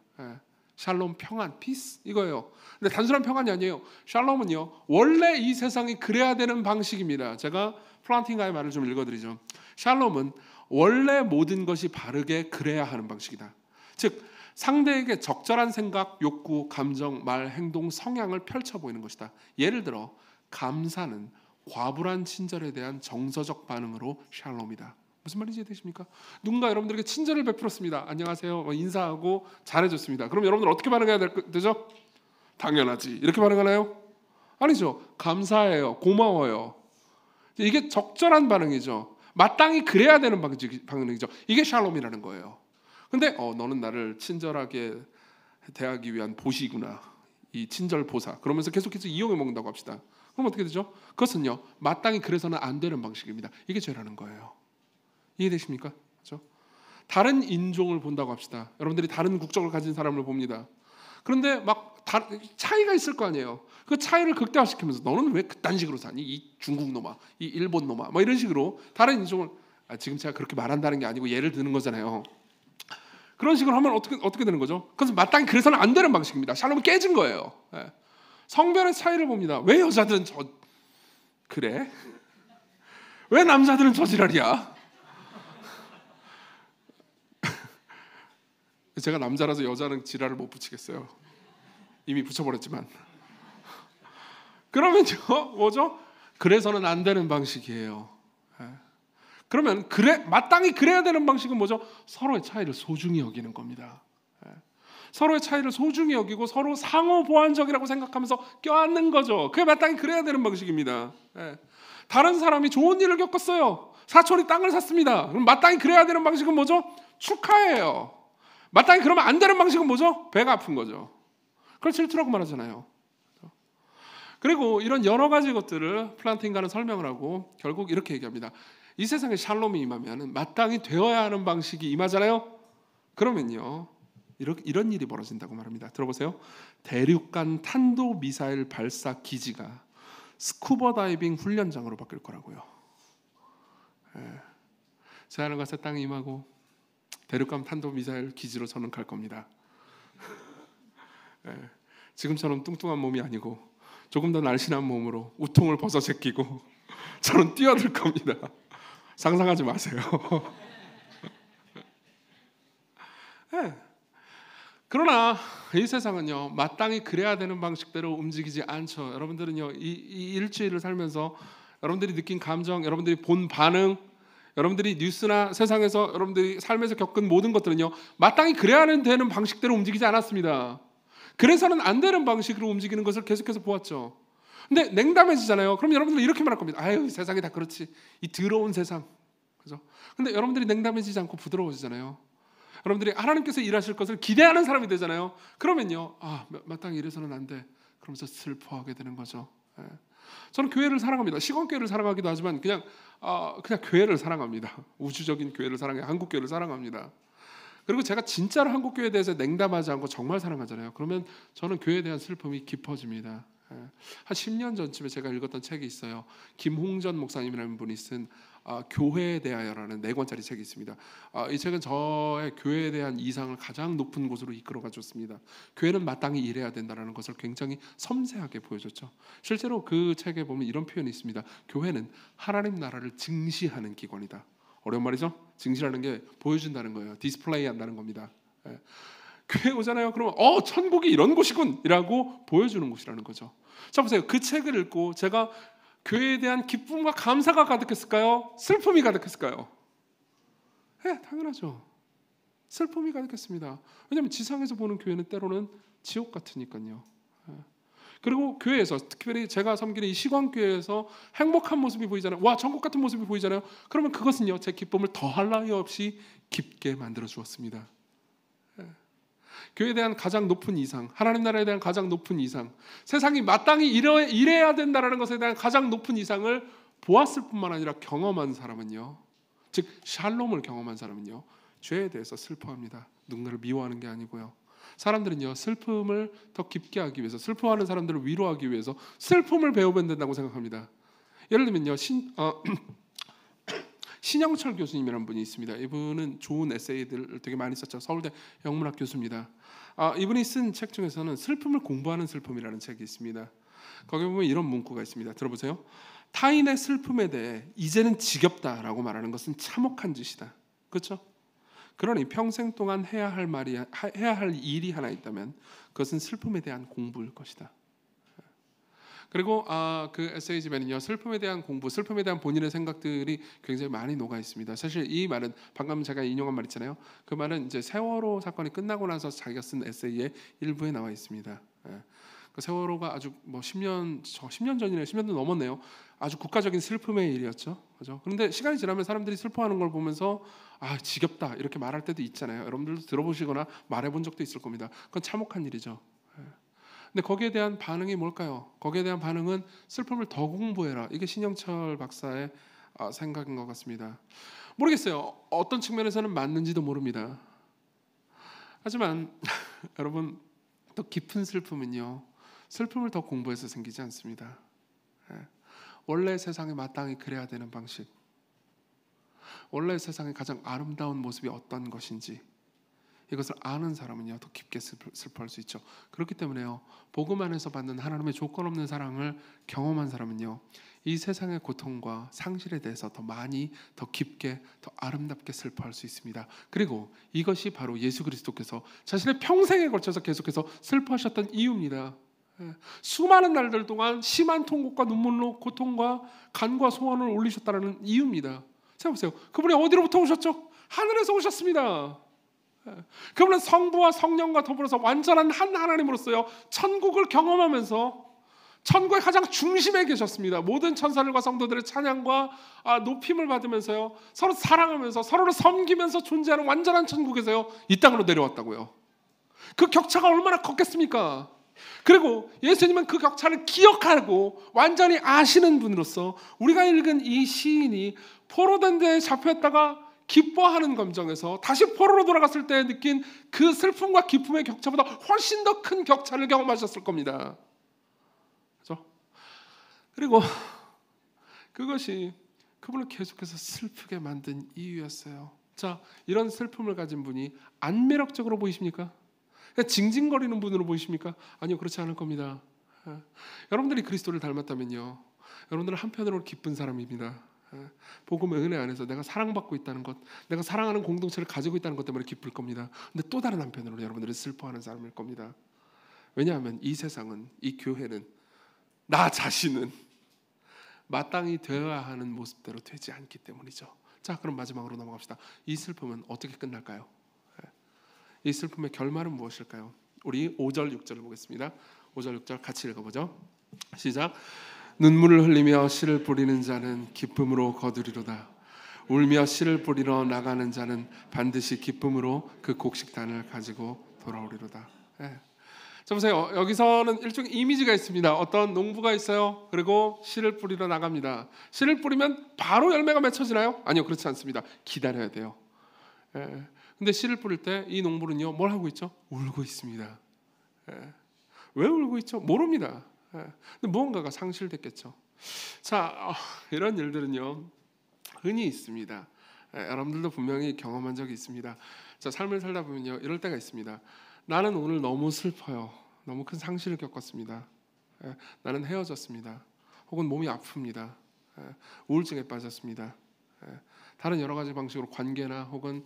샬롬, 평안, 피스 이거예요. 근데 단순한 평안이 아니에요. 샬롬은요, 원래 이 세상이 그래야 되는 방식입니다. 제가 플란팅가의 말을 좀 읽어드리죠. 샬롬은 원래 모든 것이 바르게 그래야 하는 방식이다. 즉, 상대에게 적절한 생각, 욕구, 감정, 말, 행동, 성향을 펼쳐 보이는 것이다. 예를 들어 감사는 과불한 친절에 대한 정서적 반응으로 샬롬이다. 무슨 말인지 이해되십니까? 누군가 여러분들에게 친절을 베풀었습니다. 안녕하세요. 인사하고 잘해줬습니다. 그럼 여러분들 어떻게 반응해야 되죠? 당연하지. 이렇게 반응하나요? 아니죠. 감사해요. 고마워요. 이게 적절한 반응이죠. 마땅히 그래야 되는 반응이죠. 이게 샬롬이라는 거예요. 근데 너는 나를 친절하게 대하기 위한 보시구나. 이 친절 보사. 그러면서 계속해서 이용해 먹는다고 합시다. 그럼 어떻게 되죠? 그것은요, 마땅히 그래서는 안 되는 방식입니다. 이게 죄라는 거예요. 이해되십니까? 그렇죠? 다른 인종을 본다고 합시다. 여러분들이 다른 국적을 가진 사람을 봅니다. 그런데 막 차이가 있을 거 아니에요. 그 차이를 극대화시키면서 너는 왜 그딴 식으로 사니? 이 중국 놈아, 이 일본 놈아, 뭐 이런 식으로 다른 인종을 지금 제가 그렇게 말한다는 게 아니고 예를 드는 거잖아요. 그런 식으로 하면 어떻게 되는 거죠? 그것은 마땅히 그래서는 안 되는 방식입니다. 샬롬은 깨진 거예요. 성별의 차이를 봅니다. 왜 여자들은 그래? 왜 남자들은 저 지랄이야? 제가 남자라서 여자는 지랄을 못 붙이겠어요. 이미 붙여버렸지만. 그러면요, 뭐죠? 그래서는 안 되는 방식이에요. 그러면 마땅히 그래야 되는 방식은 뭐죠? 서로의 차이를 소중히 여기는 겁니다. 서로의 차이를 소중히 여기고 서로 상호 보완적이라고 생각하면서 껴안는 거죠. 그게 마땅히 그래야 되는 방식입니다. 다른 사람이 좋은 일을 겪었어요. 사촌이 땅을 샀습니다. 그럼 마땅히 그래야 되는 방식은 뭐죠? 축하해요. 마땅히 그러면 안 되는 방식은 뭐죠? 배가 아픈 거죠. 그걸 질투라고 말하잖아요. 그리고 이런 여러 가지 것들을 플란팅가는 설명을 하고 결국 이렇게 얘기합니다. 이 세상에 샬롬이 임하면 마땅히 되어야 하는 방식이 임하잖아요. 그러면요, 이런 일이 벌어진다고 말합니다. 들어보세요. 대륙간 탄도미사일 발사 기지가 스쿠버 다이빙 훈련장으로 바뀔 거라고요. 새하늘과 새 땅이 임하고 대륙간 탄도미사일 기지로 저는 갈 겁니다. 지금처럼 뚱뚱한 몸이 아니고 조금 더 날씬한 몸으로 우통을 벗어 제끼고 저는 뛰어들 겁니다. 상상하지 마세요. 네. 그러나 이 세상은요, 마땅히 그래야 되는 방식대로 움직이지 않죠. 여러분들은요, 이 일주일을 살면서 여러분들이 느낀 감정, 여러분들이 본 반응, 여러분들이 뉴스나 세상에서 여러분들이 삶에서 겪은 모든 것들은요, 마땅히 그래야 되는 방식대로 움직이지 않았습니다. 그래서는 안 되는 방식으로 움직이는 것을 계속해서 보았죠. 근데 냉담해지잖아요. 그럼 여러분들 이렇게 말할 겁니다. 아유, 세상이 다 그렇지. 이 더러운 세상. 그죠? 근데 여러분들이 냉담해지지 않고 부드러워지잖아요. 여러분들이 하나님께서 일하실 것을 기대하는 사람이 되잖아요. 그러면요, 마땅히 이래서는 안 돼. 그러면서 슬퍼하게 되는 거죠. 예. 저는 교회를 사랑합니다. 시건교회를 사랑하기도 하지만 그냥 교회를 사랑합니다. 우주적인 교회를 사랑해, 한국 교회를 사랑합니다. 그리고 제가 진짜로 한국 교회에 대해서 냉담하지 않고 정말 사랑하잖아요. 그러면 저는 교회에 대한 슬픔이 깊어집니다. 한 10년 전쯤에 제가 읽었던 책이 있어요. 김홍전 목사님이라는 분이 쓴 교회에 대하여라는 4권짜리 책이 있습니다. 이 책은 저의 교회에 대한 이상을 가장 높은 곳으로 이끌어가 줬습니다. 교회는 마땅히 일해야 된다는 것을 굉장히 섬세하게 보여줬죠. 실제로 그 책에 보면 이런 표현이 있습니다. 교회는 하나님 나라를 증시하는 기관이다. 어려운 말이죠? 증시라는 게 보여준다는 거예요. 디스플레이 한다는 겁니다. 교회 오잖아요. 그러면 천국이 이런 곳이군 이라고 보여주는 곳이라는 거죠. 자, 보세요. 그 책을 읽고 제가 교회에 대한 기쁨과 감사가 가득했을까요? 슬픔이 가득했을까요? 네, 당연하죠. 슬픔이 가득했습니다. 왜냐하면 지상에서 보는 교회는 때로는 지옥 같으니까요. 그리고 교회에서, 특별히 제가 섬기는 이 시광교회에서 행복한 모습이 보이잖아요. 와, 천국 같은 모습이 보이잖아요. 그러면 그것은요, 제 기쁨을 더할 나위 없이 깊게 만들어 주었습니다. 교회에 대한 가장 높은 이상, 하나님 나라에 대한 가장 높은 이상, 세상이 마땅히 이래야 된다는 것에 대한 가장 높은 이상을 보았을 뿐만 아니라 경험한 사람은요, 즉 샬롬을 경험한 사람은요, 죄에 대해서 슬퍼합니다. 누군가를 미워하는 게 아니고요. 사람들은요, 슬픔을 더 깊게 하기 위해서, 슬퍼하는 사람들을 위로하기 위해서 슬픔을 배우면 된다고 생각합니다. 예를 들면요, 신영철 교수님이라는 분이 있습니다. 이분은 좋은 에세이들을 되게 많이 썼죠. 서울대 영문학 교수입니다. 이분이 쓴 책 중에서는 슬픔을 공부하는 슬픔이라는 책이 있습니다. 거기 보면 이런 문구가 있습니다. 들어보세요. 타인의 슬픔에 대해 이제는 지겹다라고 말하는 것은 참혹한 짓이다. 그렇죠? 그러니 평생 동안 해야 할 일이 하나 있다면 그것은 슬픔에 대한 공부일 것이다. 그리고 그 에세이집에는요, 슬픔에 대한 공부, 슬픔에 대한 본인의 생각들이 굉장히 많이 녹아 있습니다. 사실 이 말은 방금 제가 인용한 말 있잖아요. 그 말은 이제 세월호 사건이 끝나고 나서 자기가 쓴 에세이의 일부에 나와 있습니다. 그 세월호가 아주 10년 전이네요. 10년도 넘었네요. 아주 국가적인 슬픔의 일이었죠. 그죠? 그런데 시간이 지나면 사람들이 슬퍼하는 걸 보면서 지겹다 이렇게 말할 때도 있잖아요. 여러분들도 들어보시거나 말해본 적도 있을 겁니다. 그건 참혹한 일이죠. 근데 거기에 대한 반응이 뭘까요? 거기에 대한 반응은 슬픔을 더 공부해라. 이게 신영철 박사의 생각인 것 같습니다. 모르겠어요. 어떤 측면에서는 맞는지도 모릅니다. 하지만 여러분, 더 깊은 슬픔은요, 슬픔을 더 공부해서 생기지 않습니다. 원래 세상에 마땅히 그래야 되는 방식, 원래 세상의 가장 아름다운 모습이 어떤 것인지 이것을 아는 사람은요, 더 깊게 슬퍼할 수 있죠. 그렇기 때문에요, 복음 안에서 받는 하나님의 조건 없는 사랑을 경험한 사람은요, 이 세상의 고통과 상실에 대해서 더 많이, 더 깊게, 더 아름답게 슬퍼할 수 있습니다. 그리고 이것이 바로 예수 그리스도께서 자신의 평생에 걸쳐서 계속해서 슬퍼하셨던 이유입니다. 수많은 날들 동안 심한 통곡과 눈물로 고통과 간과 소원을 올리셨다는 이유입니다. 생각해보세요. 그분이 어디로부터 오셨죠? 하늘에서 오셨습니다. 그분은 성부와 성령과 더불어서 완전한 한 하나님으로서요, 천국을 경험하면서 천국의 가장 중심에 계셨습니다. 모든 천사들과 성도들의 찬양과 높임을 받으면서요, 서로 사랑하면서 서로를 섬기면서 존재하는 완전한 천국에서요, 이 땅으로 내려왔다고요. 그 격차가 얼마나 컸겠습니까? 그리고 예수님은 그 격차를 기억하고 완전히 아시는 분으로서 우리가 읽은 이 시인이 포로된 데에 잡혔다가 기뻐하는 감정에서 다시 포로로 돌아갔을 때 느낀 그 슬픔과 기쁨의 격차보다 훨씬 더 큰 격차를 경험하셨을 겁니다. 그렇죠? 그리고 그것이 그분을 계속해서 슬프게 만든 이유였어요. 자, 이런 슬픔을 가진 분이 안 매력적으로 보이십니까? 징징거리는 분으로 보이십니까? 아니요, 그렇지 않을 겁니다. 여러분들이 그리스도를 닮았다면요, 여러분들은 한편으로 기쁜 사람입니다. 복음의 은혜 안에서 내가 사랑받고 있다는 것, 내가 사랑하는 공동체를 가지고 있다는 것 때문에 기쁠 겁니다. 근데 또 다른 한편으로 여러분들은 슬퍼하는 사람일 겁니다. 왜냐하면 이 세상은, 이 교회는, 나 자신은 마땅히 되어야 하는 모습대로 되지 않기 때문이죠. 자, 그럼 마지막으로 넘어갑시다. 이 슬픔은 어떻게 끝날까요? 이 슬픔의 결말은 무엇일까요? 우리 5절 6절을 보겠습니다. 5절 6절 같이 읽어보죠. 시작. 눈물을 흘리며 씨를 뿌리는 자는 기쁨으로 거두리로다. 울며 씨를 뿌리러 나가는 자는 반드시 기쁨으로 그 곡식단을 가지고 돌아오리로다. 자, 보세요. 여기서는 일종의 이미지가 있습니다. 어떤 농부가 있어요. 그리고 씨를 뿌리러 나갑니다. 씨를 뿌리면 바로 열매가 맺혀지나요? 아니요, 그렇지 않습니다. 기다려야 돼요. 근데 씨를 뿌릴 때 이 농부는요, 뭘 하고 있죠? 울고 있습니다. 왜 울고 있죠? 모릅니다. 근데 무언가가 상실됐겠죠. 자, 이런 일들은요 흔히 있습니다. 여러분들도 분명히 경험한 적이 있습니다. 자, 삶을 살다 보면요 이럴 때가 있습니다. 나는 오늘 너무 슬퍼요. 너무 큰 상실을 겪었습니다. 나는 헤어졌습니다. 혹은 몸이 아픕니다. 우울증에 빠졌습니다. 다른 여러 가지 방식으로 관계나 혹은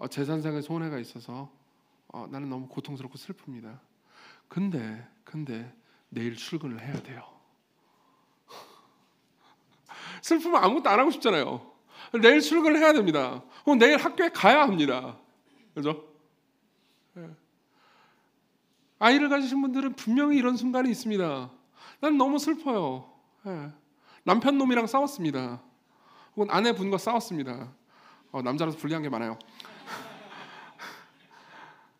재산상의 손해가 있어서 나는 너무 고통스럽고 슬픕니다. 근데 내일 출근을 해야 돼요. 슬프면 아무것도 안 하고 싶잖아요. 내일 출근을 해야 됩니다. 혹은 내일 학교에 가야 합니다. 그죠? 아이를 가지신 분들은 분명히 이런 순간이 있습니다. 난 너무 슬퍼요. 남편 놈이랑 싸웠습니다. 혹은 아내분과 싸웠습니다. 남자라서 불리한 게 많아요.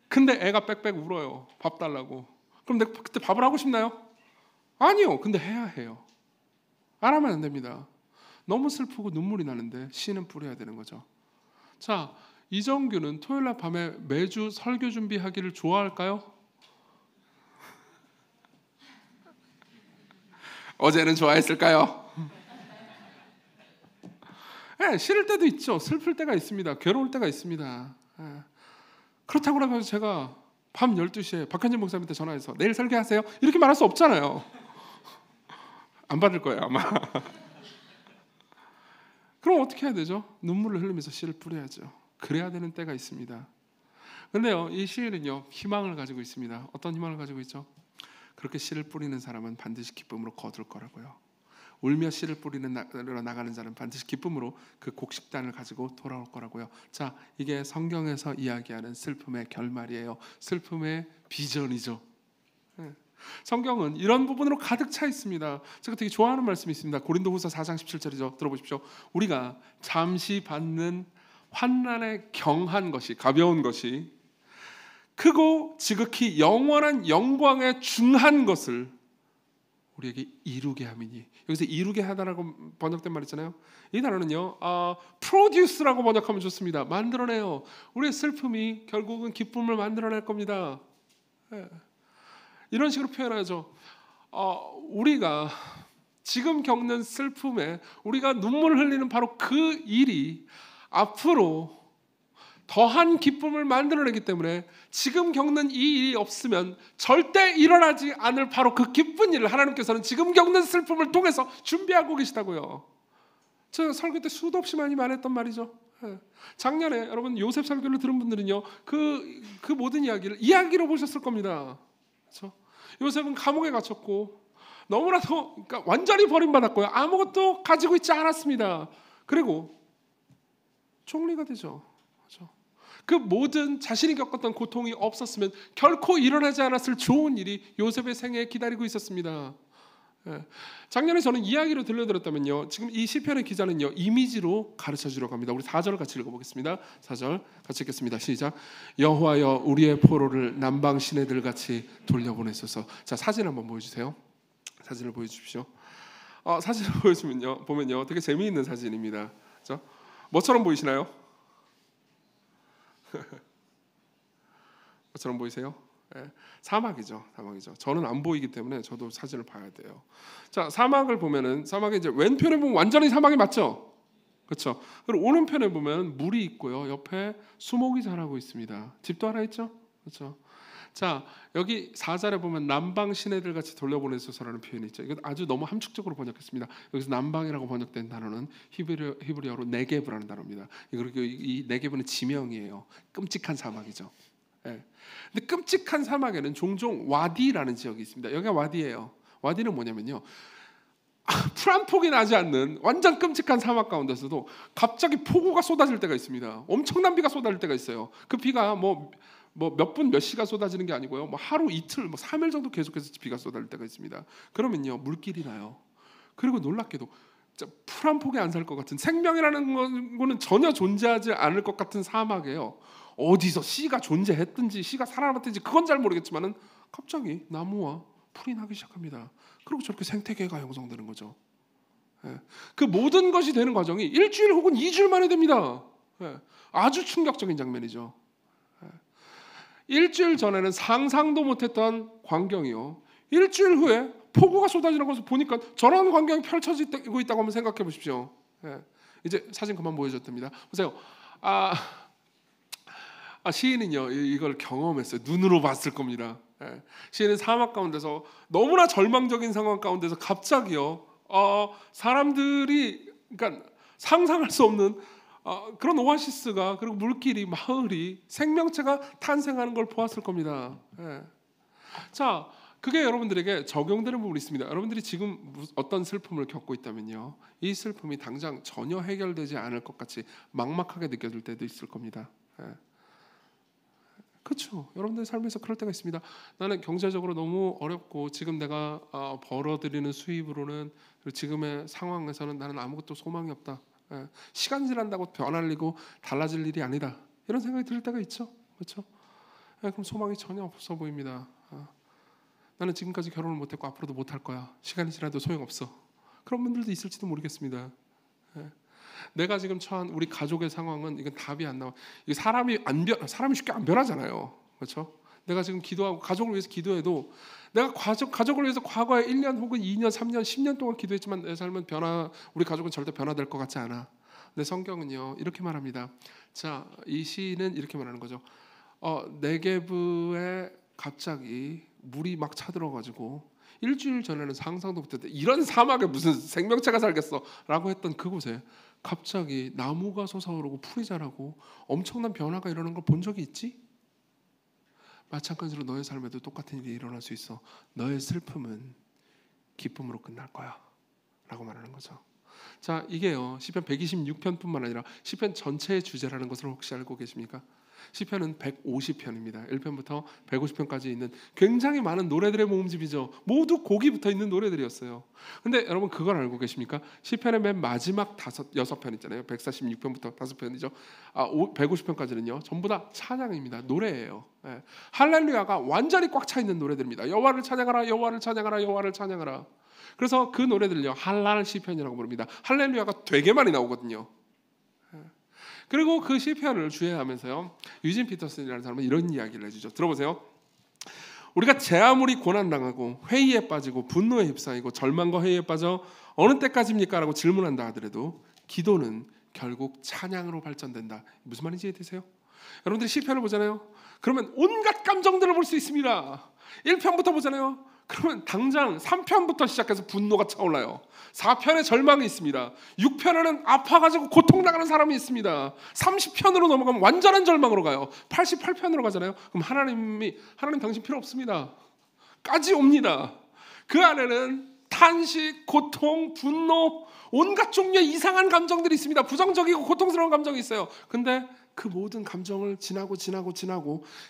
근데 애가 빽빽 울어요. 밥 달라고. 그럼 내가 그때 밥을 하고 싶나요? 아니요. 근데 해야 해요. 안 하면 안 됩니다. 너무 슬프고 눈물이 나는데 씨는 뿌려야 되는 거죠. 자, 이정규는 토요일날 밤에 매주 설교 준비하기를 좋아할까요? 어제는 좋아했을까요? 싫을 때도 있죠. 슬플 때가 있습니다. 괴로울 때가 있습니다. 그렇다고 해서 제가 밤 12시에 박현진 목사님한테 전화해서 내일 설교하세요? 이렇게 말할 수 없잖아요. 안 받을 거예요 아마. 그럼 어떻게 해야 되죠? 눈물을 흘리면서 씨를 뿌려야죠. 그래야 되는 때가 있습니다. 그런데요, 이 시인은요 희망을 가지고 있습니다. 어떤 희망을 가지고 있죠? 그렇게 씨를 뿌리는 사람은 반드시 기쁨으로 거둘 거라고요. 울며 씨를 뿌리는 나가는 자는 반드시 기쁨으로 그 곡식단을 가지고 돌아올 거라고요. 자, 이게 성경에서 이야기하는 슬픔의 결말이에요. 슬픔의 비전이죠. 성경은 이런 부분으로 가득 차 있습니다. 제가 되게 좋아하는 말씀이 있습니다. 고린도후서 4장 17절이죠. 들어보십시오. 우리가 잠시 받는 환난에 경한 것이, 가벼운 것이 크고 지극히 영원한 영광에 중한 것을 우리에게 이루게 함이니. 여기서 이루게 하다라고 번역된 말 있잖아요. 이 단어는요 produce라고 번역하면 좋습니다. 만들어내요. 우리의 슬픔이 결국은 기쁨을 만들어낼 겁니다. 이런 식으로 표현하죠. 우리가 지금 겪는 슬픔에 우리가 눈물을 흘리는 바로 그 일이 앞으로 더한 기쁨을 만들어내기 때문에 지금 겪는 이 일이 없으면 절대 일어나지 않을 바로 그 기쁜 일을 하나님께서는 지금 겪는 슬픔을 통해서 준비하고 계시다고요. 제가 설교 때 수도 없이 많이 말했던 말이죠. 작년에 여러분 요셉 설교를 들은 분들은요 그 모든 이야기로 보셨을 겁니다. 그렇죠? 요셉은 감옥에 갇혔고 너무나도 그러니까 완전히 버림받았고요. 아무것도 가지고 있지 않았습니다. 그리고 총리가 되죠. 그렇죠? 그 모든 자신이 겪었던 고통이 없었으면 결코 일어나지 않았을 좋은 일이 요셉의 생애에 기다리고 있었습니다. 작년에 저는 이야기로 들려드렸다면요, 지금 이 시편의 기자는요 이미지로 가르쳐 주려고 합니다. 우리 4절을 같이 읽어보겠습니다. 4절 같이 읽겠습니다. 시작. 여호와여 우리의 포로를 남방 시내들 같이 돌려보내소서. 자, 사진 한번 보여주세요. 사진을 보여주십시오. 사진을 보면요 되게 재미있는 사진입니다. 그렇죠? 뭐처럼 보이시나요? 뭐처럼 보이세요? 사막이죠. 저는 안 보이기 때문에 저도 사진을 봐야 돼요. 자, 사막을 보면은 사막에 이제 왼편에 보면 완전히 사막이 맞죠? 그렇죠? 그리고 오른편에 보면 물이 있고요. 옆에 수목이 자라고 있습니다. 집도 하나 있죠? 그렇죠? 자, 여기 4절에 보면 남방 시내들 같이 돌려보내소서라는 표현이 있죠. 이건 아주 너무 함축적으로 번역했습니다. 여기서 남방이라고 번역된 단어는 히브리어로 네게브라는 단어입니다. 그리고 이 네게브는 지명이에요. 끔찍한 사막이죠. 예. 근데 끔찍한 사막에는 종종 와디라는 지역이 있습니다. 여기가 와디예요. 와디는 뭐냐면요, 풀 한 폭이 나지 않는 완전 끔찍한 사막 가운데서도 갑자기 폭우가 쏟아질 때가 있습니다. 엄청난 비가 쏟아질 때가 있어요. 그 비가 뭐 몇 분 몇 시간 쏟아지는 게 아니고요, 뭐 하루 이틀 3일 정도 계속해서 비가 쏟아질 때가 있습니다. 그러면요, 물길이 나요. 그리고 놀랍게도 풀 한 폭에 안 살 것 같은, 생명이라는 거는 전혀 존재하지 않을 것 같은 사막이에요. 어디서 씨가 존재했든지 씨가 살아났든지 그건 잘 모르겠지만은 갑자기 나무와 풀이 나기 시작합니다. 그리고 저렇게 생태계가 형성되는 거죠. 예. 그 모든 것이 되는 과정이 일주일 혹은 2주일 만에 됩니다. 예. 아주 충격적인 장면이죠. 예. 일주일 전에는 상상도 못했던 광경이요, 일주일 후에 폭우가 쏟아지는 것을 보니까 저런 광경이 펼쳐지고 있다고 한번 생각해 보십시오. 예. 이제 사진 그만 보여줬답니다. 보세요. 시인은요, 이걸 경험했어요. 눈으로 봤을 겁니다. 예. 시인은 사막 가운데서 너무나 절망적인 상황 가운데서 갑자기요, 사람들이 그러니까 상상할 수 없는 그런 오아시스가, 그리고 물길이, 마을이, 생명체가 탄생하는 걸 보았을 겁니다. 예. 자, 그게 여러분들에게 적용되는 부분이 있습니다. 여러분들이 지금 어떤 슬픔을 겪고 있다면요, 이 슬픔이 당장 전혀 해결되지 않을 것 같이 막막하게 느껴질 때도 있을 겁니다. 예. 그렇죠. 여러분들 삶에서 그럴 때가 있습니다. 나는 경제적으로 너무 어렵고 지금 내가 벌어들이는 수입으로는, 지금의 상황에서는 나는 아무것도 소망이 없다. 예. 시간 지난다고 변할 일이고 달라질 일이 아니다. 이런 생각이 들 때가 있죠. 그렇죠? 예, 그럼 소망이 전혀 없어 보입니다. 나는 지금까지 결혼을 못했고 앞으로도 못할 거야. 시간이 지나도 소용없어. 그런 분들도 있을지도 모르겠습니다. 예. 내가 지금 처한 우리 가족의 상황은 이건 답이 안 나와. 이게 사람이 쉽게 안 변하잖아요. 그렇죠? 내가 지금 기도하고 가족을 위해서 기도해도 내가 가족을 위해서 과거에 1년 혹은 2년, 3년, 10년 동안 기도했지만 내 삶은 우리 가족은 절대 변화될 것 같지 않아. 근데 성경은요, 이렇게 말합니다. 자, 이 시인은 이렇게 말하는 거죠. 네게브에 갑자기 물이 막 차들어가지고 일주일 전에는 상상도 못했대. 이런 사막에 무슨 생명체가 살겠어라고 했던 그곳에 갑자기 나무가 솟아오르고 풀이 자라고 엄청난 변화가 일어나는 걸 본 적이 있지? 마찬가지로 너의 삶에도 똑같은 일이 일어날 수 있어. 너의 슬픔은 기쁨으로 끝날 거야 라고 말하는 거죠. 자, 이게요, 시편 126편뿐만 아니라 시편 전체의 주제라는 것을 혹시 알고 계십니까? 시편은 150편입니다. 1편부터 150편까지 있는 굉장히 많은 노래들의 모음집이죠. 모두 곡이 붙어 있는 노래들이었어요. 근데 여러분 그걸 알고 계십니까? 시편의 맨 마지막 6편 있잖아요. 146편부터 5편이죠. 150편까지는요 전부 다 찬양입니다. 노래예요. 예. 할렐루야가 완전히 꽉 차 있는 노래들입니다. 여호와를 찬양하라, 여호와를 찬양하라, 여호와를 찬양하라. 그래서 그 노래들요 할랄 시편이라고 부릅니다. 할렐루야가 되게 많이 나오거든요. 그리고 그 시편을 주의하면서요, 유진 피터슨이라는 사람은 이런 이야기를 해주죠. 들어보세요. 우리가 제 아무리 고난당하고 회의에 빠지고 분노에 휩싸이고 절망과 회의에 빠져 어느 때까지입니까? 라고 질문한다 하더라도 기도는 결국 찬양으로 발전된다. 무슨 말인지 이해되세요? 여러분들이 시편을 보잖아요. 그러면 온갖 감정들을 볼 수 있습니다. 1편부터 보잖아요. 그러면 당장 3편부터 시작해서 분노가 차올라요. 4편에 절망이 있습니다. 6편에는 아파가지고 고통당하는 사람이 있습니다. 30편으로 넘어가면 완전한 절망으로 가요. 88편으로 가잖아요. 그럼 하나님 당신 필요 없습니다 까지 옵니다. 그 안에는 탄식, 고통, 분노, 온갖 종류의 이상한 감정들이 있습니다. 부정적이고 고통스러운 감정이 있어요. 근데 그 모든 감정을 지나고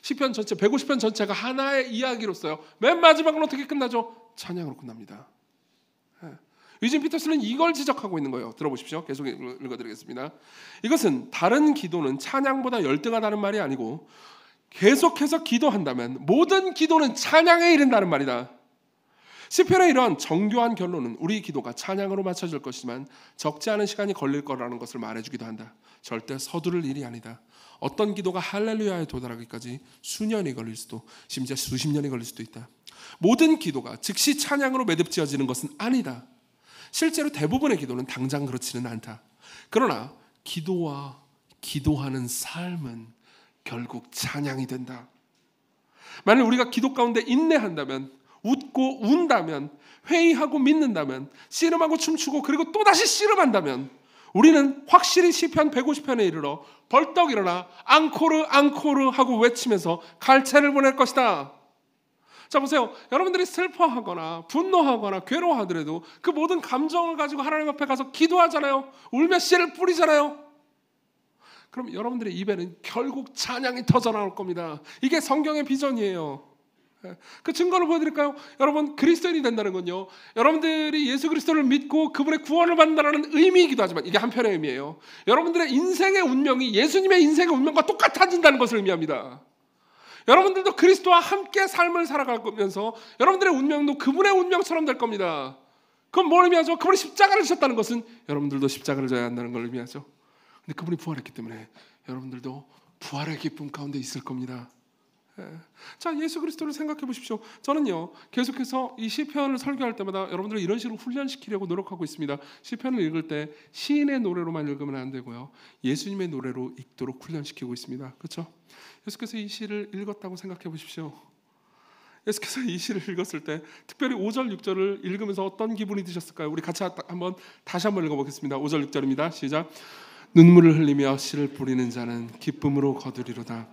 시편 전체 150편 전체가 하나의 이야기로서요, 맨 마지막은 어떻게 끝나죠? 찬양으로 끝납니다. 유진 피터스는 이걸 지적하고 있는 거예요. 들어보십시오. 계속 읽어드리겠습니다. 이것은 다른 기도는 찬양보다 열등하다는 말이 아니고 계속해서 기도한다면 모든 기도는 찬양에 이른다는 말이다. 시편의 이런 정교한 결론은 우리 기도가 찬양으로 맞춰질 것이지만 적지 않은 시간이 걸릴 거라는 것을 말해주기도 한다. 절대 서두를 일이 아니다. 어떤 기도가 할렐루야에 도달하기까지 수년이 걸릴 수도, 심지어 수십 년이 걸릴 수도 있다. 모든 기도가 즉시 찬양으로 매듭지어지는 것은 아니다. 실제로 대부분의 기도는 당장 그렇지는 않다. 그러나 기도와 기도하는 삶은 결국 찬양이 된다. 만약 우리가 기도 가운데 인내한다면, 웃고 운다면, 회의하고 믿는다면, 씨름하고 춤추고 그리고 또다시 씨름한다면 우리는 확실히 시편 150편에 이르러 벌떡 일어나 앙코르 앙코르 하고 외치면서 갈채를 보낼 것이다. 자, 보세요. 여러분들이 슬퍼하거나 분노하거나 괴로워하더라도 그 모든 감정을 가지고 하나님 앞에 가서 기도하잖아요. 울며 씨를 뿌리잖아요. 그럼 여러분들의 입에는 결국 찬양이 터져 나올 겁니다. 이게 성경의 비전이에요. 그 증거를 보여드릴까요? 여러분, 그리스도인이 된다는 건요, 여러분들이 예수 그리스도를 믿고 그분의 구원을 받는다는 의미이기도 하지만 이게 한편의 의미예요. 여러분들의 인생의 운명이 예수님의 인생의 운명과 똑같아진다는 것을 의미합니다. 여러분들도 그리스도와 함께 삶을 살아갈 거면서 여러분들의 운명도 그분의 운명처럼 될 겁니다. 그건 뭘 의미하죠? 그분이 십자가를 지셨다는 것은 여러분들도 십자가를 져야 한다는 걸 의미하죠. 근데 그분이 부활했기 때문에 여러분들도 부활의 기쁨 가운데 있을 겁니다. 자, 예수 그리스도를 생각해 보십시오. 저는요, 계속해서 이 시편을 설교할 때마다 여러분들을 이런 식으로 훈련시키려고 노력하고 있습니다. 시편을 읽을 때 시인의 노래로만 읽으면 안 되고요, 예수님의 노래로 읽도록 훈련시키고 있습니다. 그렇죠? 예수께서 이 시를 읽었다고 생각해 보십시오. 예수께서 이 시를 읽었을 때 특별히 5절 6절을 읽으면서 어떤 기분이 드셨을까요? 우리 같이 다시 한번 읽어보겠습니다. 5절 6절입니다. 시작. 눈물을 흘리며 씨를 뿌리는 자는 기쁨으로 거두리로다.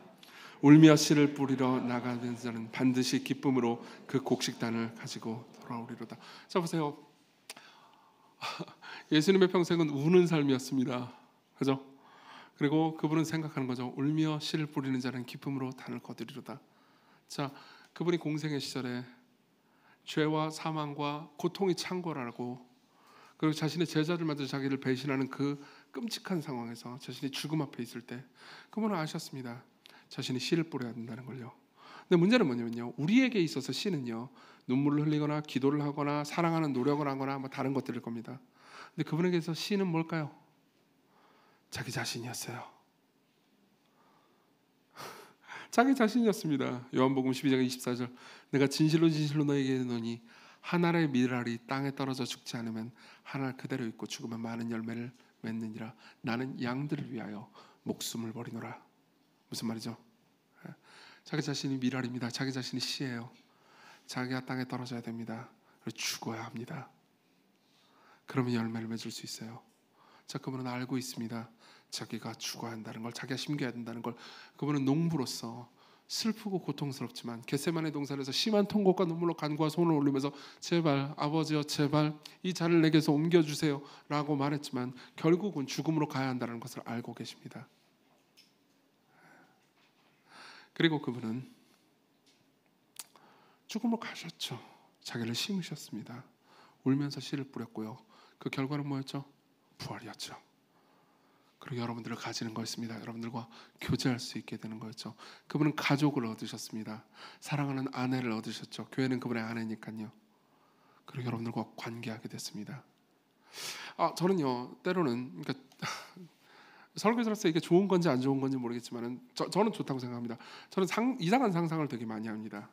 울며 씨를 뿌리러 나가는 자는 반드시 기쁨으로 그 곡식단을 가지고 돌아오리로다. 자, 보세요. 예수님의 평생은 우는 삶이었습니다. 그죠? 그리고 그분은 생각하는 거죠. 울며 씨를 뿌리는 자는 기쁨으로 단을 거두리로다. 자, 그분이 공생의 시절에 죄와 사망과 고통이 창궐하고, 그리고 자신의 제자들마저 자기를 배신하는 그 끔찍한 상황에서 자신이 죽음 앞에 있을 때 그분은 아셨습니다. 자신이 씨를 뿌려야 된다는 걸요. 근데 문제는 뭐냐면요, 우리에게 있어서 씨는요, 눈물을 흘리거나 기도를 하거나 사랑하는 노력을 하거나 뭐 다른 것들일 겁니다. 근데 그분에게서 씨는 뭘까요? 자기 자신이었어요. 자기 자신이었습니다. 요한복음 12장 24절. 내가 진실로 진실로 너에게 이르노니 한 알의 밀알이 땅에 떨어져 죽지 않으면 한 알 그대로 있고 죽으면 많은 열매를 맺느니라. 나는 양들을 위하여 목숨을 버리노라. 무슨 말이죠? 자기 자신이 밀알입니다. 자기 자신이 씨예요. 자기가 땅에 떨어져야 됩니다. 그리고 죽어야 합니다. 그러면 열매를 맺을 수 있어요. 자, 그분은 알고 있습니다. 자기가 죽어야 한다는 걸, 자기가 심겨야 된다는 걸. 그분은 농부로서 슬프고 고통스럽지만 겟세마네 동산에서 심한 통곡과 눈물로 간구와 손을 올리면서 제발 아버지여 제발 이 잔을 내게서 옮겨주세요 라고 말했지만 결국은 죽음으로 가야 한다는 것을 알고 계십니다. 그리고 그분은 죽음으로 가셨죠. 자기를 심으셨습니다. 울면서 씨를 뿌렸고요. 그 결과는 뭐였죠? 부활이었죠. 그리고 여러분들을 가지는 거였습니다. 여러분들과 교제할 수 있게 되는 거였죠. 그분은 가족을 얻으셨습니다. 사랑하는 아내를 얻으셨죠. 교회는 그분의 아내니까요. 그리고 여러분들과 관계하게 됐습니다. 저는요, 때로는 그러니까 설교자로서 이게 좋은 건지 안 좋은 건지 모르겠지만 저는 좋다고 생각합니다. 저는 이상한 상상을 되게 많이 합니다.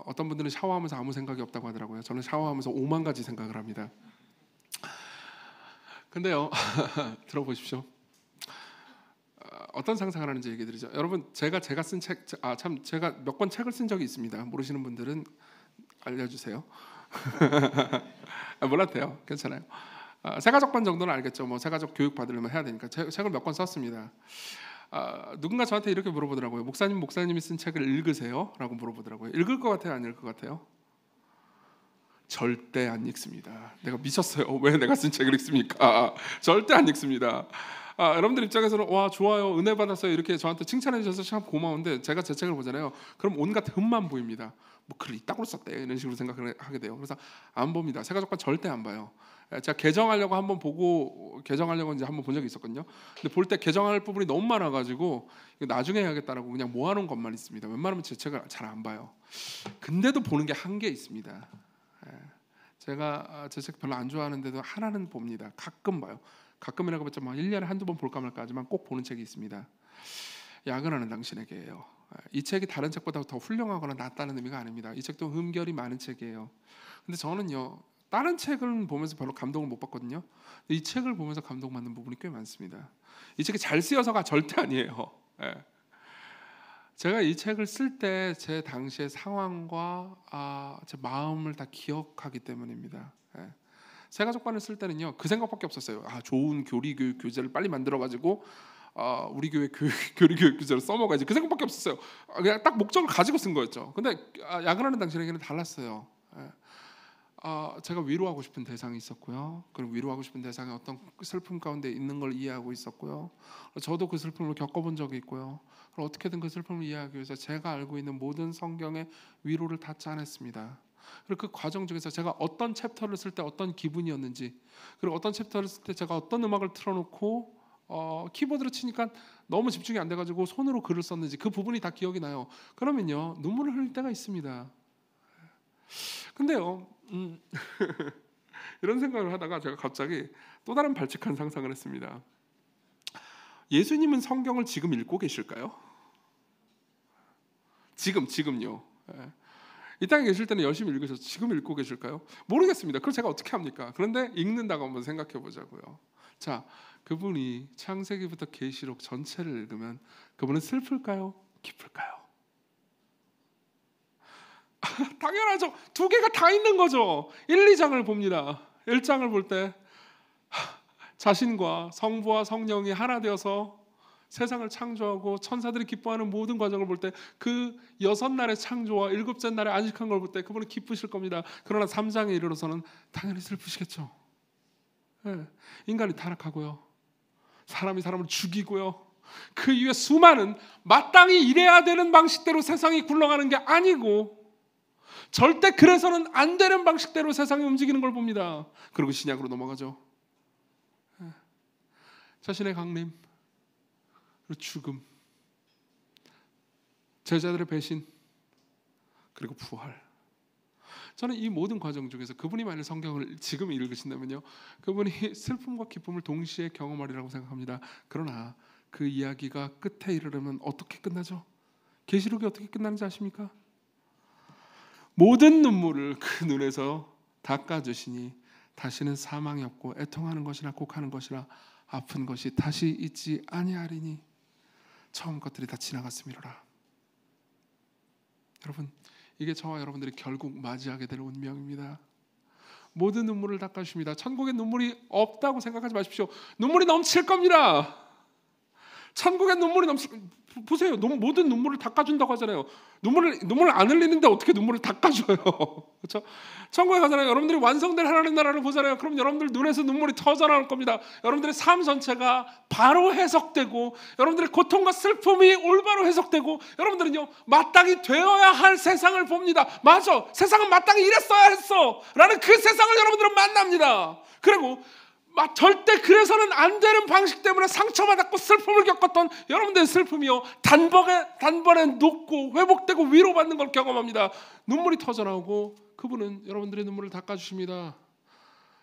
어떤 분들은 샤워하면서 아무 생각이 없다고 하더라고요. 저는 샤워하면서 5만 가지 생각을 합니다. 근데요, 들어보십시오. 어떤 상상을 하는지 얘기 드리죠. 여러분, 제가 쓴 책, 제가 몇 권 책을 쓴 적이 있습니다. 모르시는 분들은 알려주세요. 몰라도 돼요. 괜찮아요. 세가족반 정도는 알겠죠. 뭐 세가족 교육 받으려면 해야 되니까 책을 몇 권 썼습니다. 누군가 저한테 이렇게 물어보더라고요. 목사님이 쓴 책을 읽으세요? 라고 물어보더라고요. 읽을 것 같아요? 안 읽을 것 같아요? 절대 안 읽습니다. 내가 미쳤어요. 왜 내가 쓴 책을 읽습니까? 절대 안 읽습니다. 여러분들 입장에서는 와 좋아요, 은혜 받았어요 이렇게 저한테 칭찬해 주셔서 참 고마운데 제가 제 책을 보잖아요. 그럼 온갖 흠만 보입니다. 뭐 글을 이따구로 썼대 이런 식으로 생각을 하게 돼요. 그래서 안 봅니다. 세가족관 절대 안 봐요. 제가 개정하려고 한번 보고 개정하려고 이제 한번 본 적이 있었거든요. 근데 볼 때 개정할 부분이 너무 많아가지고 나중에 해야겠다라고 그냥 모아놓은 것만 있습니다. 웬만하면 제 책을 잘 안 봐요. 근데도 보는 게 한계 있습니다. 제가 제 책 별로 안 좋아하는데도 하나는 봅니다. 가끔 봐요. 가끔이라고 했죠. 1년에 한두 번 볼까 말까 하지만 꼭 보는 책이 있습니다. 야근하는 당신에게예요. 이 책이 다른 책보다 더 훌륭하거나 낫다는 의미가 아닙니다. 이 책도 흠결이 많은 책이에요. 근데 저는요, 다른 책을 보면서 별로 감동을 못 받거든요. 이 책을 보면서 감동받는 부분이 꽤 많습니다. 이 책이 잘 쓰여서가 절대 아니에요. 제가 이 책을 쓸 때 제 당시의 상황과 제 마음을 다 기억하기 때문입니다. 예. 새가족반을 쓸 때는요 그 생각밖에 없었어요. 좋은 교리교육 교재를 빨리 만들어가지고 우리 교회 교리교육 교재를 써먹어야지, 그 생각밖에 없었어요. 그냥 딱 목적을 가지고 쓴 거였죠. 근데 야근하는 당신에게는 달랐어요. 예. 제가 위로하고 싶은 대상이 있었고요. 그리고 위로하고 싶은 대상이 어떤 슬픔 가운데 있는 걸 이해하고 있었고요. 저도 그 슬픔을 겪어본 적이 있고요. 그리고 어떻게든 그 슬픔을 이해하기 위해서 제가 알고 있는 모든 성경의 위로를 다 짜냈습니다. 그리고 그 과정 중에서 제가 어떤 챕터를 쓸 때 어떤 기분이었는지, 그리고 어떤 챕터를 쓸 때 제가 어떤 음악을 틀어놓고 키보드로 치니까 너무 집중이 안 돼가지고 손으로 글을 썼는지 그 부분이 다 기억이 나요. 그러면요 눈물을 흘릴 때가 있습니다. 근데요 이런 생각을 하다가 제가 갑자기 또 다른 발칙한 상상을 했습니다. 예수님은 성경을 지금 읽고 계실까요? 지금요. 예. 이 땅에 계실 때는 열심히 읽으셔서 지금 읽고 계실까요? 모르겠습니다. 그걸 제가 어떻게 합니까? 그런데 읽는다고 한번 생각해 보자고요. 자, 그분이 창세기부터 계시록 전체를 읽으면 그분은 슬플까요? 기쁠까요? 당연하죠. 두 개가 다 있는 거죠. 1, 2장을 봅니다. 1장을 볼 때 자신과 성부와 성령이 하나 되어서 세상을 창조하고 천사들이 기뻐하는 모든 과정을 볼 때 그 6날의 창조와 7째 날에 안식한 걸 볼 때 그분은 기쁘실 겁니다. 그러나 3장에 이르러서는 당연히 슬프시겠죠. 네. 인간이 타락하고요, 사람이 사람을 죽이고요, 그 이후에 수많은 마땅히 이래야 되는 방식대로 세상이 굴러가는 게 아니고 절대 그래서는 안 되는 방식대로 세상이 움직이는 걸 봅니다. 그리고 신약으로 넘어가죠. 자신의 강림, 그리고 죽음, 제자들의 배신, 그리고 부활. 저는 이 모든 과정 중에서 그분이 만약 성경을 지금 읽으신다면요 그분이 슬픔과 기쁨을 동시에 경험하리라고 생각합니다. 그러나 그 이야기가 끝에 이르려면 어떻게 끝나죠? 계시록이 어떻게 끝나는지 아십니까? 모든 눈물을 그 눈에서 닦아주시니 다시는 사망이 없고 애통하는 것이나 곡하는 것이나 아픈 것이 다시 있지 아니하리니 처음 것들이 다 지나갔음이로라. 여러분, 이게 저와 여러분들이 결국 맞이하게 될 운명입니다. 모든 눈물을 닦아주십니다. 천국에 눈물이 없다고 생각하지 마십시오. 눈물이 넘칠 겁니다. 천국에 눈물이 보세요. 모든 눈물을 닦아준다고 하잖아요. 눈물을 안 흘리는데 어떻게 눈물을 닦아줘요? 그렇죠? 천국에 가잖아요. 여러분들이 완성된 하나님 나라를 보잖아요. 그럼 여러분들 눈에서 눈물이 터져 나올 겁니다. 여러분들의 삶 전체가 바로 해석되고, 여러분들의 고통과 슬픔이 올바로 해석되고, 여러분들은요 마땅히 되어야 할 세상을 봅니다. 맞아, 세상은 마땅히 이랬어야 했어 라는 그 세상을 여러분들은 만납니다. 그리고 절대 그래서는 안 되는 방식 때문에 상처받았고 슬픔을 겪었던 여러분들의 슬픔이요 단번에 녹고 회복되고 위로받는 걸 경험합니다. 눈물이 터져나오고 그분은 여러분들의 눈물을 닦아주십니다.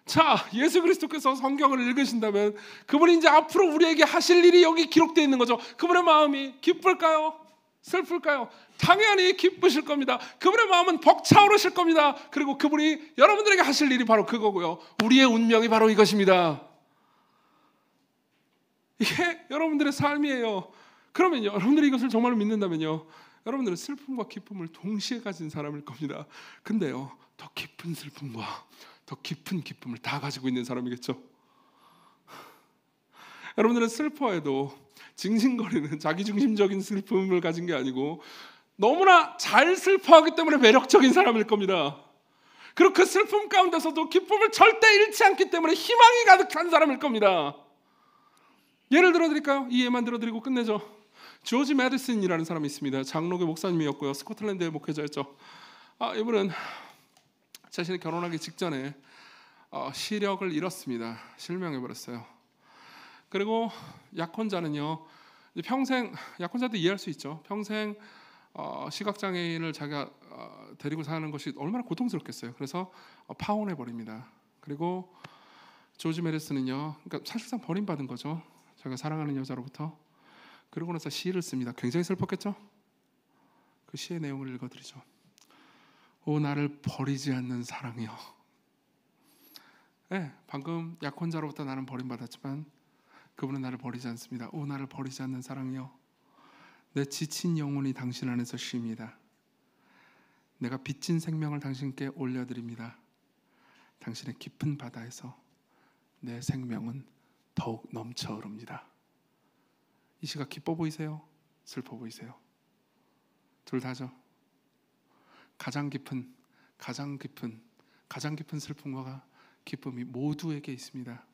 자, 예수 그리스도께서 성경을 읽으신다면 그분이 이제 앞으로 우리에게 하실 일이 여기 기록되어 있는 거죠. 그분의 마음이 기쁠까요? 슬플까요? 당연히 기쁘실 겁니다. 그분의 마음은 벅차오르실 겁니다. 그리고 그분이 여러분들에게 하실 일이 바로 그거고요. 우리의 운명이 바로 이것입니다. 이게 여러분들의 삶이에요. 그러면요, 여러분들이 이것을 정말 믿는다면요, 여러분들은 슬픔과 기쁨을 동시에 가진 사람일 겁니다. 근데요, 더 깊은 슬픔과 더 깊은 기쁨을 다 가지고 있는 사람이겠죠. 여러분들은 슬퍼해도 징징거리는 자기중심적인 슬픔을 가진 게 아니고 너무나 잘 슬퍼하기 때문에 매력적인 사람일 겁니다. 그리고 그 슬픔 가운데서도 기쁨을 절대 잃지 않기 때문에 희망이 가득한 사람일 겁니다. 예를 들어 드릴까요? 이 예만 들어드리고 끝내죠. 조지 메디슨이라는 사람이 있습니다. 장로교 목사님이었고요, 스코틀랜드의 목회자였죠. 이분은 자신이 결혼하기 직전에 시력을 잃었습니다. 실명해버렸어요. 그리고 약혼자는요, 평생, 약혼자도 이해할 수 있죠. 평생 시각장애인을 자기가 데리고 사는 것이 얼마나 고통스럽겠어요. 그래서 파혼해 버립니다. 그리고 조지 메리스는요, 그러니까 사실상 버림받은 거죠. 자기가 사랑하는 여자로부터. 그러고 나서 시를 씁니다. 굉장히 슬펐겠죠. 그 시의 내용을 읽어드리죠. 오, 나를 버리지 않는 사랑이여. 네, 방금 약혼자로부터 나는 버림받았지만 그분은 나를 버리지 않습니다. 오, 나를 버리지 않는 사랑이여, 내 지친 영혼이 당신 안에서 쉼이다. 내가 빚진 생명을 당신께 올려드립니다. 당신의 깊은 바다에서 내 생명은 더욱 넘쳐 흐릅니다. 이 시각 기뻐 보이세요? 슬퍼 보이세요? 둘 다죠. 가장 깊은 슬픔과 기쁨이 모두에게 있습니다.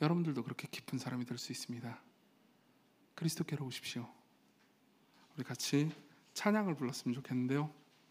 여러분들도 그렇게 깊은 사람이 될 수 있습니다. 그리스도께로 오십시오. 우리 같이 찬양을 불렀으면 좋겠는데요.